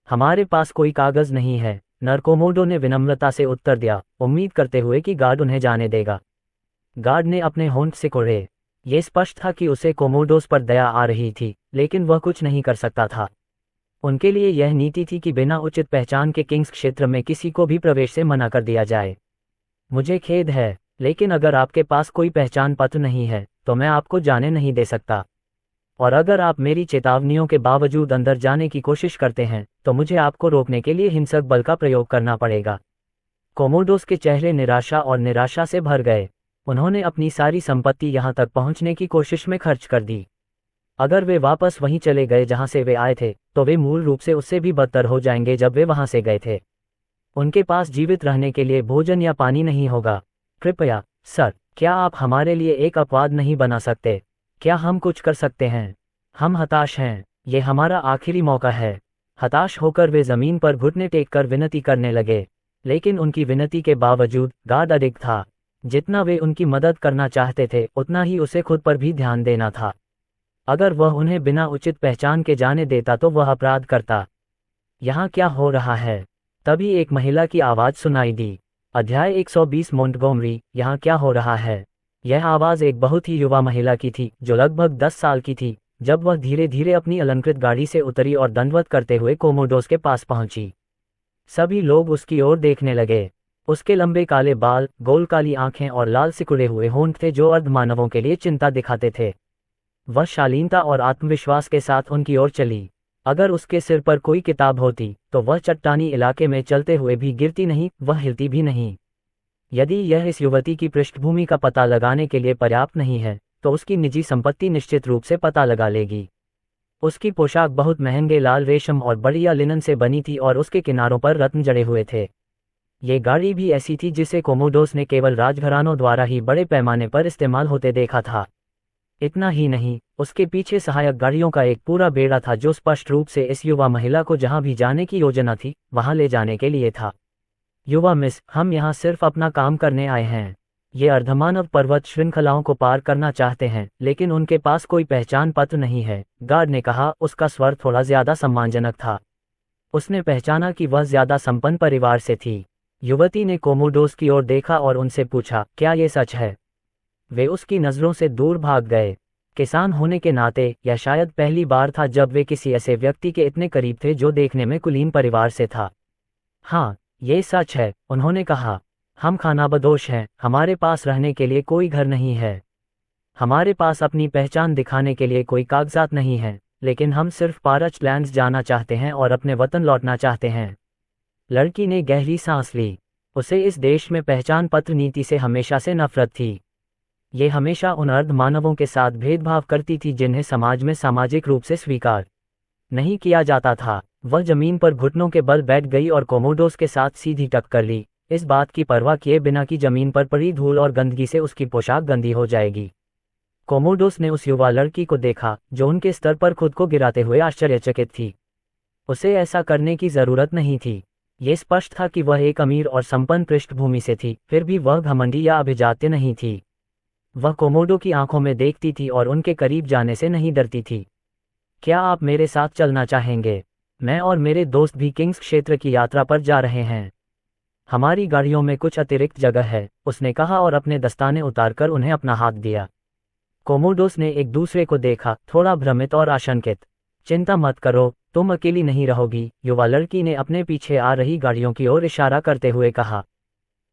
Speaker 1: हमारे पास कोई कागज नहीं है, नर कोमोडो ने विनम्रता से उत्तर दिया, उम्मीद करते हुए कि गार्ड उन्हें जाने देगा। गार्ड ने अपने होंठ सिकोड़े। ये स्पष्ट था कि उसे कोमोडोस पर दया आ रही थी, लेकिन वह कुछ नहीं कर सकता था। उनके लिए यह नीति थी कि बिना उचित पहचान के किंग्स क्षेत्र में किसी को भी प्रवेश से मना कर दिया जाए। मुझे खेद है, लेकिन अगर आपके पास कोई पहचान पत्र नहीं है तो मैं आपको जाने नहीं दे सकता। और अगर आप मेरी चेतावनियों के बावजूद अंदर जाने की कोशिश करते हैं तो मुझे आपको रोकने के लिए हिंसक बल का प्रयोग करना पड़ेगा। कोमोडोस के चेहरे निराशा और निराशा से भर गए। उन्होंने अपनी सारी संपत्ति यहां तक पहुंचने की कोशिश में खर्च कर दी। अगर वे वापस वहीं चले गए जहां से वे आए थे तो वे मूल रूप से उससे भी बदतर हो जाएंगे जब वे वहां से गए थे। उनके पास जीवित रहने के लिए भोजन या पानी नहीं होगा। कृपया सर, क्या आप हमारे लिए एक अपवाद नहीं बना सकते? क्या हम कुछ कर सकते हैं? हम हताश हैं, ये हमारा आखिरी मौका है। हताश होकर वे जमीन पर घुटने टेककर विनती करने लगे, लेकिन उनकी विनती के बावजूद गार्ड अधिक था। जितना वे उनकी मदद करना चाहते थे उतना ही उसे खुद पर भी ध्यान देना था। अगर वह उन्हें बिना उचित पहचान के जाने देता तो वह अपराध करता। यहाँ क्या हो रहा है? तभी एक महिला की आवाज़ सुनाई दी। अध्याय 120 मोंटगोमरी, यहाँ क्या हो रहा है? यह आवाज़ एक बहुत ही युवा महिला की थी जो लगभग 10 साल की थी जब वह धीरे धीरे अपनी अलंकृत गाड़ी से उतरी और दंडवत करते हुए कोमोडोस के पास पहुंची। सभी लोग उसकी ओर देखने लगे। उसके लंबे काले बाल, गोल काली आंखें और लाल सिकुड़े हुए होंठ थे जो अर्धमानवों के लिए चिंता दिखाते थे। वह शालीनता और आत्मविश्वास के साथ उनकी ओर चली। अगर उसके सिर पर कोई किताब होती तो वह चट्टानी इलाके में चलते हुए भी गिरती नहीं, वह हिलती भी नहीं। यदि यह इस युवती की पृष्ठभूमि का पता लगाने के लिए पर्याप्त नहीं है तो उसकी निजी संपत्ति निश्चित रूप से पता लगा लेगी। उसकी पोशाक बहुत महंगे लाल रेशम और बढ़िया लिनन से बनी थी और उसके किनारों पर रत्न जड़े हुए थे। ये गाड़ी भी ऐसी थी जिसे कोमोडोस ने केवल राजघरानों द्वारा ही बड़े पैमाने पर इस्तेमाल होते देखा था। इतना ही नहीं, उसके पीछे सहायक गाड़ियों का एक पूरा बेड़ा था जो स्पष्ट रूप से इस युवा महिला को जहां भी जाने की योजना थी वहां ले जाने के लिए था। युवा मिस, हम यहाँ सिर्फ अपना काम करने आए हैं। ये अर्धमानव पर्वत श्रृंखलाओं को पार करना चाहते हैं लेकिन उनके पास कोई पहचान पत्र नहीं है, गार्ड ने कहा। उसका स्वर थोड़ा ज्यादा सम्मानजनक था। उसने पहचाना कि वह ज्यादा संपन्न परिवार से थी। युवती ने कोमोडोस की ओर देखा और उनसे पूछा, क्या ये सच है? वे उसकी नज़रों से दूर भाग गए। किसान होने के नाते यह शायद पहली बार था जब वे किसी ऐसे व्यक्ति के इतने करीब थे जो देखने में कुलीन परिवार से था। हाँ, ये सच है, उन्होंने कहा। हम खानाबदोश हैं, हमारे पास रहने के लिए कोई घर नहीं है। हमारे पास अपनी पहचान दिखाने के लिए कोई कागजात नहीं है, लेकिन हम सिर्फ पारच लैंड्स जाना चाहते हैं और अपने वतन लौटना चाहते हैं। लड़की ने गहरी सांस ली। उसे इस देश में पहचान पत्र नीति से हमेशा से नफरत थी। ये हमेशा उन अर्धमानवों के साथ भेदभाव करती थी जिन्हें समाज में सामाजिक रूप से स्वीकार नहीं किया जाता था। वह जमीन पर घुटनों के बल बैठ गई और कोमोडोस के साथ सीधी टक्कर ली, इस बात की परवाह किए बिना कि जमीन पर पड़ी धूल और गंदगी से उसकी पोशाक गंदी हो जाएगी। कोमोडोस ने उस युवा लड़की को देखा जो उनके स्तर पर खुद को गिराते हुए आश्चर्यचकित थी। उसे ऐसा करने की जरूरत नहीं थी। ये स्पष्ट था कि वह एक अमीर और संपन्न पृष्ठभूमि से थी, फिर भी वह घमंडी या अभिजात्य नहीं थी। वह कोमोडो की आंखों में देखती थी और उनके करीब जाने से नहीं डरती थी। क्या आप मेरे साथ चलना चाहेंगे? मैं और मेरे दोस्त भी किंग्स क्षेत्र की यात्रा पर जा रहे हैं। हमारी गाड़ियों में कुछ अतिरिक्त जगह है, उसने कहा और अपने दस्ताने उतारकर उन्हें अपना हाथ दिया। कोमोडोस ने एक दूसरे को देखा, थोड़ा भ्रमित और आशंकित। चिंता मत करो, तुम अकेली नहीं रहोगी, युवा लड़की ने अपने पीछे आ रही गाड़ियों की ओर इशारा करते हुए कहा।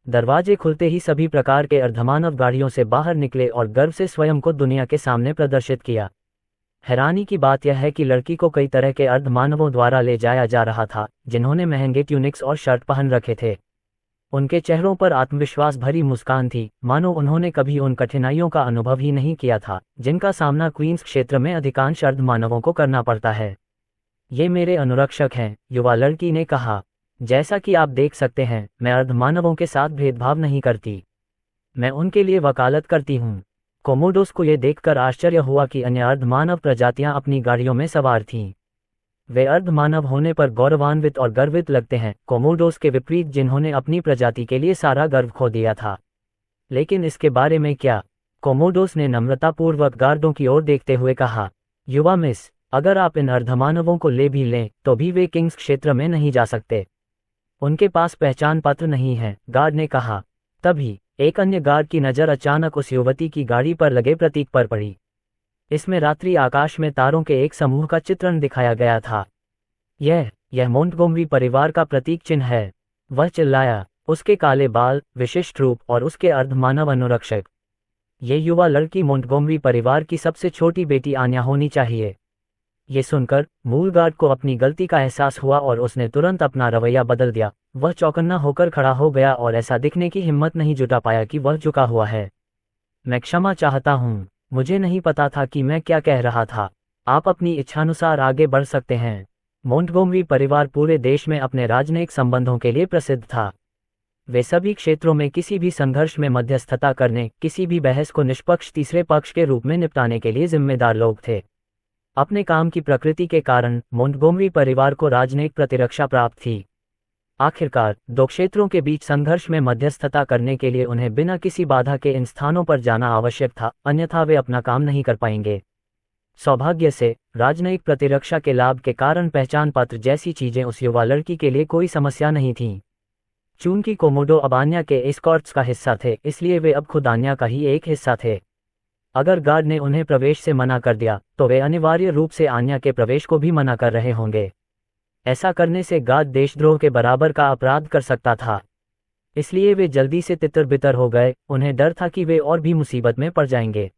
Speaker 1: दरवाजे खुलते ही सभी प्रकार के अर्धमानव गाड़ियों से बाहर निकले और गर्व से स्वयं को दुनिया के सामने प्रदर्शित किया। हैरानी की बात यह है कि लड़की को कई तरह के अर्धमानवों द्वारा ले जाया जा रहा था जिन्होंने महंगे ट्यूनिक्स और शर्ट पहन रखे थे। उनके चेहरों पर आत्मविश्वास भरी मुस्कान थी, मानो उन्होंने कभी उन कठिनाइयों का अनुभव ही नहीं किया था जिनका सामना क्वींस क्षेत्र में अधिकांश अर्धमानवों को करना पड़ता है। ये मेरे अनुरक्षक हैं, युवा लड़की ने कहा। जैसा कि आप देख सकते हैं, मैं अर्धमानवों के साथ भेदभाव नहीं करती। मैं उनके लिए वकालत करती हूँ। कोमोडोस को यह देखकर आश्चर्य हुआ कि अन्य अर्धमानव प्रजातियां अपनी गाड़ियों में सवार थीं। वे अर्धमानव होने पर गौरवान्वित और गर्वित लगते हैं, कोमोडोस के विपरीत जिन्होंने अपनी प्रजाति के लिए सारा गर्व खो दिया था। लेकिन इसके बारे में क्या? कोमोडोस ने नम्रतापूर्वक गार्डों की ओर देखते हुए कहा। युवा मिस, अगर आप इन अर्धमानवों को ले भी लें तो भी वे किंग्स क्षेत्र में नहीं जा सकते। उनके पास पहचान पत्र नहीं है, गार्ड ने कहा। तभी एक अन्य गार्ड की नज़र अचानक उस युवती की गाड़ी पर लगे प्रतीक पर पड़ी। इसमें रात्रि आकाश में तारों के एक समूह का चित्रण दिखाया गया था। यह मोंटगोमरी परिवार का प्रतीक चिन्ह है, वह चिल्लाया। उसके काले बाल, विशिष्ट रूप और उसके अर्धमानव अनुरक्षक। ये युवा लड़की मोंटगोमरी परिवार की सबसे छोटी बेटी आन्या होनी चाहिए। ये सुनकर मूलगार्ड को अपनी गलती का एहसास हुआ और उसने तुरंत अपना रवैया बदल दिया। वह चौकन्ना होकर खड़ा हो गया और ऐसा दिखने की हिम्मत नहीं जुटा पाया कि वह झुका हुआ है। मैं क्षमा चाहता हूँ, मुझे नहीं पता था कि मैं क्या कह रहा था। आप अपनी इच्छानुसार आगे बढ़ सकते हैं। मोंटगोमरी परिवार पूरे देश में अपने राजनयिक संबंधों के लिए प्रसिद्ध था। वे सभी क्षेत्रों में किसी भी संघर्ष में मध्यस्थता करने, किसी भी बहस को निष्पक्ष तीसरे पक्ष के रूप में निपटाने के लिए जिम्मेदार लोग थे। अपने काम की प्रकृति के कारण मोंटगोमरी परिवार को राजनयिक प्रतिरक्षा प्राप्त थी। आखिरकार दो क्षेत्रों के बीच संघर्ष में मध्यस्थता करने के लिए उन्हें बिना किसी बाधा के इन स्थानों पर जाना आवश्यक था, अन्यथा वे अपना काम नहीं कर पाएंगे। सौभाग्य से राजनयिक प्रतिरक्षा के लाभ के कारण पहचान पत्र जैसी चीजें उस युवा लड़की के लिए कोई समस्या नहीं थीं। चूंकि कोमोडो अब आन्या के एस्कॉर्ट्स का हिस्सा थे, इसलिए वे अब खुद आन्या का ही एक हिस्सा थे। अगर गार्ड ने उन्हें प्रवेश से मना कर दिया तो वे अनिवार्य रूप से आन्या के प्रवेश को भी मना कर रहे होंगे। ऐसा करने से गार्ड देशद्रोह के बराबर का अपराध कर सकता था। इसलिए वे जल्दी से तितर बितर हो गए। उन्हें डर था कि वे और भी मुसीबत में पड़ जाएंगे।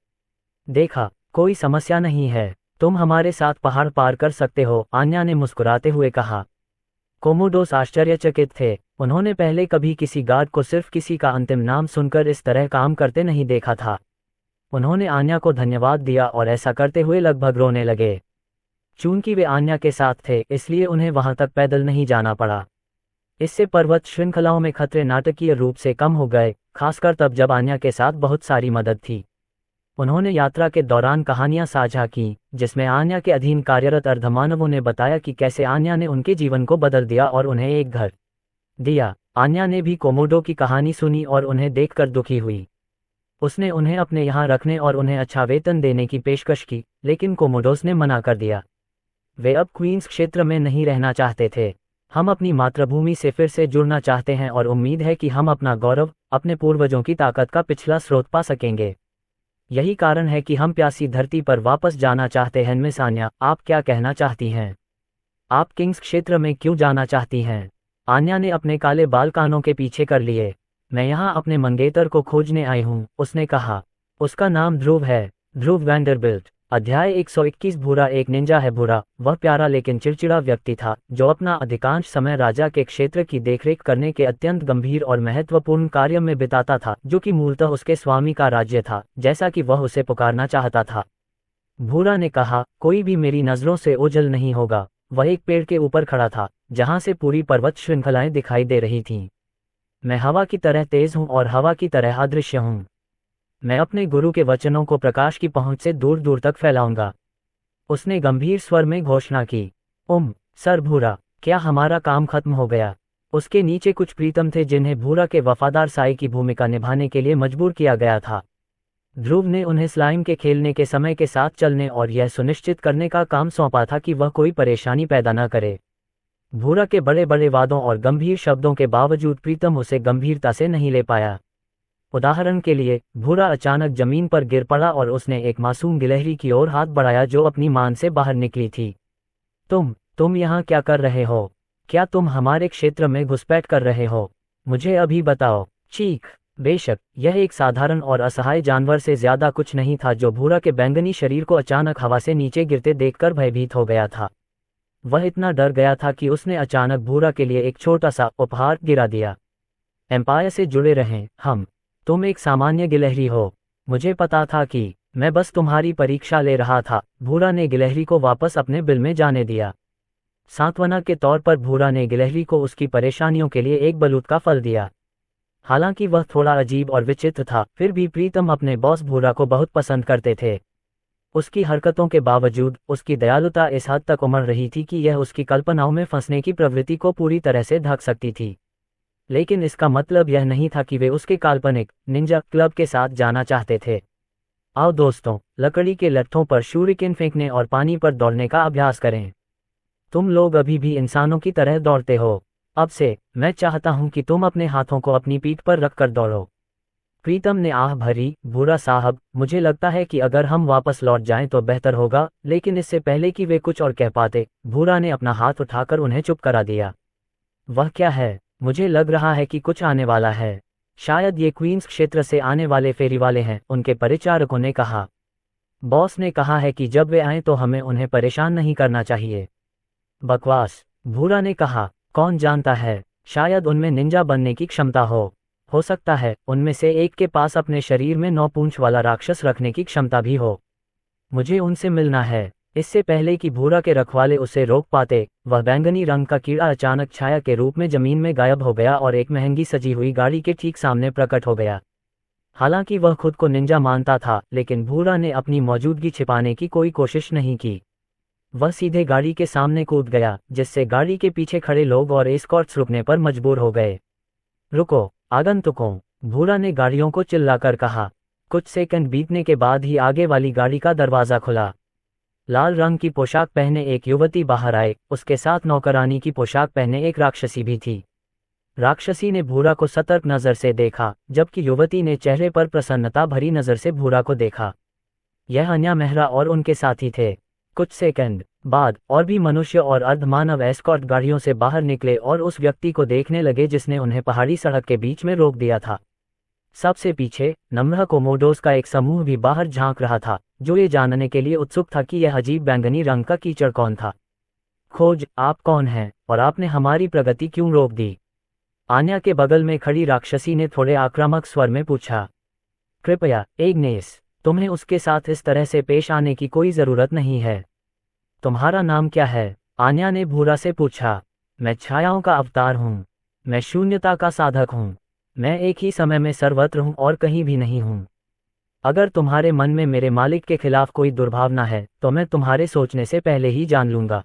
Speaker 1: देखा, कोई समस्या नहीं है, तुम हमारे साथ पहाड़ पार कर सकते हो, आन्या ने मुस्कुराते हुए कहा। कोमोडोस आश्चर्यचकित थे। उन्होंने पहले कभी किसी गार्ड को सिर्फ किसी का अंतिम नाम सुनकर इस तरह काम करते नहीं देखा था। उन्होंने आन्या को धन्यवाद दिया और ऐसा करते हुए लगभग रोने लगे। चूंकि वे आन्या के साथ थे, इसलिए उन्हें वहां तक पैदल नहीं जाना पड़ा। इससे पर्वत श्रृंखलाओं में खतरे नाटकीय रूप से कम हो गए, खासकर तब जब आन्या के साथ बहुत सारी मदद थी। उन्होंने यात्रा के दौरान कहानियां साझा की, जिसमें आन्या के अधीन कार्यरत अर्धमानवों ने बताया कि कैसे आन्या ने उनके जीवन को बदल दिया और उन्हें एक घर दिया। आन्या ने भी कोमोडो की कहानी सुनी और उन्हें देखकर दुखी हुई। उसने उन्हें अपने यहाँ रखने और उन्हें अच्छा वेतन देने की पेशकश की, लेकिन कोमोडोस ने मना कर दिया। वे अब क्वींस क्षेत्र में नहीं रहना चाहते थे। हम अपनी मातृभूमि से फिर से जुड़ना चाहते हैं और उम्मीद है कि हम अपना गौरव, अपने पूर्वजों की ताकत का पिछला स्रोत पा सकेंगे। यही कारण है कि हम प्यासी धरती पर वापस जाना चाहते हैं। मिस आन्या, आप क्या कहना चाहती हैं? आप किंग्स क्षेत्र में क्यों जाना चाहती हैं? आन्या ने अपने काले बाल कानों के पीछे कर लिए। मैं यहाँ अपने मंगेतर को खोजने आई हूँ, उसने कहा। उसका नाम ध्रुव है, ध्रुव वैंडरबिल्ट। अध्याय 121। भूरा एक निंजा है। भूरा वह प्यारा लेकिन चिड़चिड़ा व्यक्ति था जो अपना अधिकांश समय राजा के क्षेत्र की देखरेख करने के अत्यंत गंभीर और महत्वपूर्ण कार्य में बिताता था, जो कि मूलतः उसके स्वामी का राज्य था, जैसा कि वह उसे पुकारना चाहता था। भूरा ने कहा, कोई भी मेरी नजरों से ओझल नहीं होगा। वह एक पेड़ के ऊपर खड़ा था, जहां से पूरी पर्वत श्रृंखलाएं दिखाई दे रही थीं। मैं हवा की तरह तेज हूं और हवा की तरह अदृश्य हूं। मैं अपने गुरु के वचनों को प्रकाश की पहुंच से दूर दूर तक फैलाऊंगा। उसने गंभीर स्वर में घोषणा की। सर भूरा, क्या हमारा काम खत्म हो गया? उसके नीचे कुछ प्रीतम थे जिन्हें भूरा के वफादार साई की भूमिका निभाने के लिए मजबूर किया गया था। ध्रुव ने उन्हें स्लाइम के खेलने के समय के साथ चलने और यह सुनिश्चित करने का काम सौंपा था कि वह कोई परेशानी पैदा न करे। भूरा के बड़े बड़े वादों और गंभीर शब्दों के बावजूद प्रीतम उसे गंभीरता से नहीं ले पाया। उदाहरण के लिए, भूरा अचानक जमीन पर गिर पड़ा और उसने एक मासूम गिलहरी की ओर हाथ बढ़ाया जो अपनी मान से बाहर निकली थी। तुम यहाँ क्या कर रहे हो? क्या तुम हमारे क्षेत्र में घुसपैठ कर रहे हो? मुझे अभी बताओ। चीख। बेशक, यह एक साधारण और असहाय जानवर से ज्यादा कुछ नहीं था जो भूरा के बैंगनी शरीर को अचानक हवा से नीचे गिरते देखकर भयभीत हो गया था। वह इतना डर गया था कि उसने अचानक भूरा के लिए एक छोटा सा उपहार गिरा दिया। एम्पायर से जुड़े रहें हम। तुम एक सामान्य गिलहरी हो। मुझे पता था कि मैं बस तुम्हारी परीक्षा ले रहा था। भूरा ने गिलहरी को वापस अपने बिल में जाने दिया। सांत्वना के तौर पर भूरा ने गिलहरी को उसकी परेशानियों के लिए एक बलूत का फल दिया। हालांकि वह थोड़ा अजीब और विचित्र था, फिर भी प्रीतम अपने बॉस भूरा को बहुत पसंद करते थे। उसकी हरकतों के बावजूद उसकी दयालुता इस हद तक उमड़ रही थी कि यह उसकी कल्पनाओं में फंसने की प्रवृत्ति को पूरी तरह से ढक सकती थी। लेकिन इसका मतलब यह नहीं था कि वे उसके काल्पनिक निंजा क्लब के साथ जाना चाहते थे। आओ दोस्तों, लकड़ी के लट्ठों पर शूरिकेन फेंकने और पानी पर दौड़ने का अभ्यास करें। तुम लोग अभी भी इंसानों की तरह दौड़ते हो। अब से मैं चाहता हूं कि तुम अपने हाथों को अपनी पीठ पर रखकर दौड़ो। प्रीतम ने आह भरी। भूरा साहब, मुझे लगता है कि अगर हम वापस लौट जाएं तो बेहतर होगा, लेकिन इससे पहले कि वे कुछ और कह पाते, भूरा ने अपना हाथ उठाकर उन्हें चुप करा दिया। वह क्या है? मुझे लग रहा है कि कुछ आने वाला है। शायद ये क्वींस क्षेत्र से आने वाले फेरी वाले हैं, उनके परिचारकों ने कहा। बॉस ने कहा है कि जब वे आएं तो हमें उन्हें परेशान नहीं करना चाहिए। बकवास, भूरा ने कहा। कौन जानता है, शायद उनमें निंजा बनने की क्षमता हो सकता है उनमें से एक के पास अपने शरीर में 9 पूंछ वाला राक्षस रखने की क्षमता भी हो। मुझे उनसे मिलना है। इससे पहले कि भूरा के रखवाले उसे रोक पाते, वह बैंगनी रंग का कीड़ा अचानक छाया के रूप में जमीन में गायब हो गया और एक महंगी सजी हुई गाड़ी के ठीक सामने प्रकट हो गया। हालांकि वह खुद को निंजा मानता था, लेकिन भूरा ने अपनी मौजूदगी छिपाने की कोई कोशिश नहीं की। वह सीधे गाड़ी के सामने कूद गया, जिससे गाड़ी के पीछे खड़े लोग और एस्कॉर्ट्स रुकने पर मजबूर हो गए। रुको आगंतुकों, भूरा ने गाड़ियों को चिल्लाकर कहा। कुछ सेकंड बीतने के बाद ही आगे वाली गाड़ी का दरवाजा खुला। लाल रंग की पोशाक पहने एक युवती बाहर आए, उसके साथ नौकरानी की पोशाक पहने एक राक्षसी भी थी। राक्षसी ने भूरा को सतर्क नजर से देखा, जबकि युवती ने चेहरे पर प्रसन्नता भरी नजर से भूरा को देखा। यह अन्या मेहरा और उनके साथी थे। कुछ सेकंड बाद और भी मनुष्य और अर्धमानव एस्कॉर्ट गाड़ियों से बाहर निकले और उस व्यक्ति को देखने लगे जिसने उन्हें पहाड़ी सड़क के बीच में रोक दिया था। सबसे पीछे नम्रह कोमोडोस का एक समूह भी बाहर झांक रहा था, जो ये जानने के लिए उत्सुक था कि यह अजीब बैंगनी रंग का कीचड़ कौन था। खोज, आप कौन हैं और आपने हमारी प्रगति क्यों रोक दी? आन्या के बगल में खड़ी राक्षसी ने थोड़े आक्रामक स्वर में पूछा। कृपया एग्नेस, तुम्हें उसके साथ इस तरह से पेश आने की कोई जरूरत नहीं है। तुम्हारा नाम क्या है? आन्या ने भूरा से पूछा। मैं छायाओं का अवतार हूँ। मैं शून्यता का साधक हूँ। मैं एक ही समय में सर्वत्र हूँ और कहीं भी नहीं हूँ। अगर तुम्हारे मन में मेरे मालिक के खिलाफ कोई दुर्भावना है तो मैं तुम्हारे सोचने से पहले ही जान लूंगा।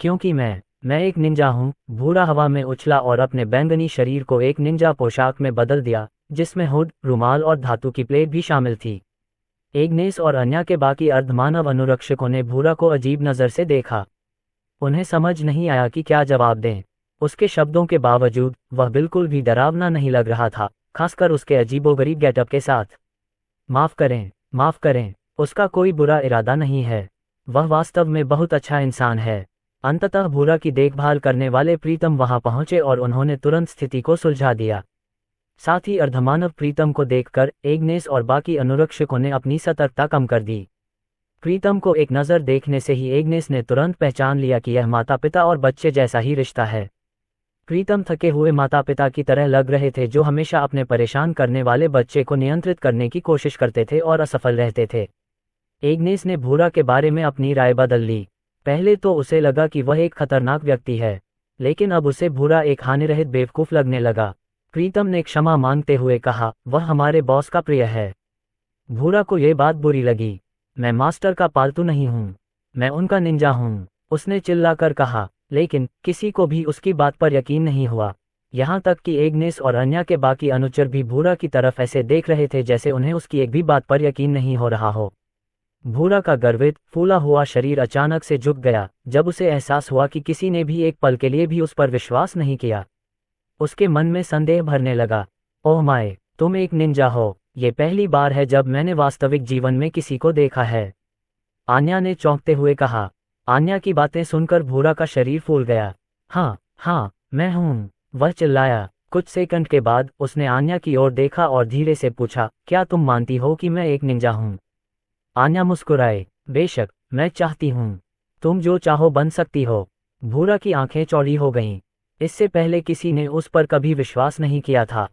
Speaker 1: क्योंकि मैं एक निंजा हूँ। भूरा हवा में उछला और अपने बैंगनी शरीर को एक निंजा पोशाक में बदल दिया, जिसमें हुड, रुमाल और धातु की प्लेट भी शामिल थी। एग्नेस और अन्या के बाकी अर्धमानव अनुरक्षकों ने भूरा को अजीब नज़र से देखा। उन्हें समझ नहीं आया कि क्या जवाब दें। उसके शब्दों के बावजूद वह बिल्कुल भी डरावना नहीं लग रहा था, खासकर उसके अजीबोगरीब गेटअप के साथ। माफ़ करें, उसका कोई बुरा इरादा नहीं है। वह वास्तव में बहुत अच्छा इंसान है। अंततः भूरा की देखभाल करने वाले प्रीतम वहां पहुंचे और उन्होंने तुरंत स्थिति को सुलझा दिया। साथ ही अर्धमानव प्रीतम को देखकर एग्नेस और बाकी अनुरक्षकों ने अपनी सतर्कता कम कर दी। प्रीतम को एक नज़र देखने से ही एग्नेस ने तुरंत पहचान लिया कि यह माता पिता और बच्चे जैसा ही रिश्ता है। प्रीतम थके हुए माता पिता की तरह लग रहे थे, जो हमेशा अपने परेशान करने वाले बच्चे को नियंत्रित करने की कोशिश करते थे और असफल रहते थे। एग्नेस ने भूरा के बारे में अपनी राय बदल ली। पहले तो उसे लगा कि वह एक खतरनाक व्यक्ति है, लेकिन अब उसे भूरा एक हानिरहित बेवकूफ़ लगने लगा। प्रीतम ने क्षमा मांगते हुए कहा, वह हमारे बॉस का प्रिय है। भूरा को यह बात बुरी लगी। मैं मास्टर का पालतू नहीं हूँ, मैं उनका निंजा हूँ, उसने चिल्लाकर कहा। लेकिन किसी को भी उसकी बात पर यकीन नहीं हुआ। यहाँ तक कि एग्नेस और अन्या के बाकी अनुचर भी भूरा की तरफ ऐसे देख रहे थे जैसे उन्हें उसकी एक भी बात पर यकीन नहीं हो रहा हो। भूरा का गर्वित फूला हुआ शरीर अचानक से झुक गया जब उसे एहसास हुआ कि किसी ने भी एक पल के लिए भी उस पर विश्वास नहीं किया। उसके मन में संदेह भरने लगा। ओह माय, तुम एक निंजा हो। ये पहली बार है जब मैंने वास्तविक जीवन में किसी को देखा है, आन्या ने चौंकते हुए कहा। आन्या की बातें सुनकर भूरा का शरीर फूल गया। हाँ, मैं हूँ, वह चिल्लाया। कुछ सेकंड के बाद उसने आन्या की ओर देखा और धीरे से पूछा, क्या तुम मानती हो कि मैं एक निंजा हूँ? आन्या मुस्कुराए। बेशक, मैं चाहती हूँ। तुम जो चाहो बन सकती हो। भूरा की आंखें चौड़ी हो गईं। इससे पहले किसी ने उस पर कभी विश्वास नहीं किया था।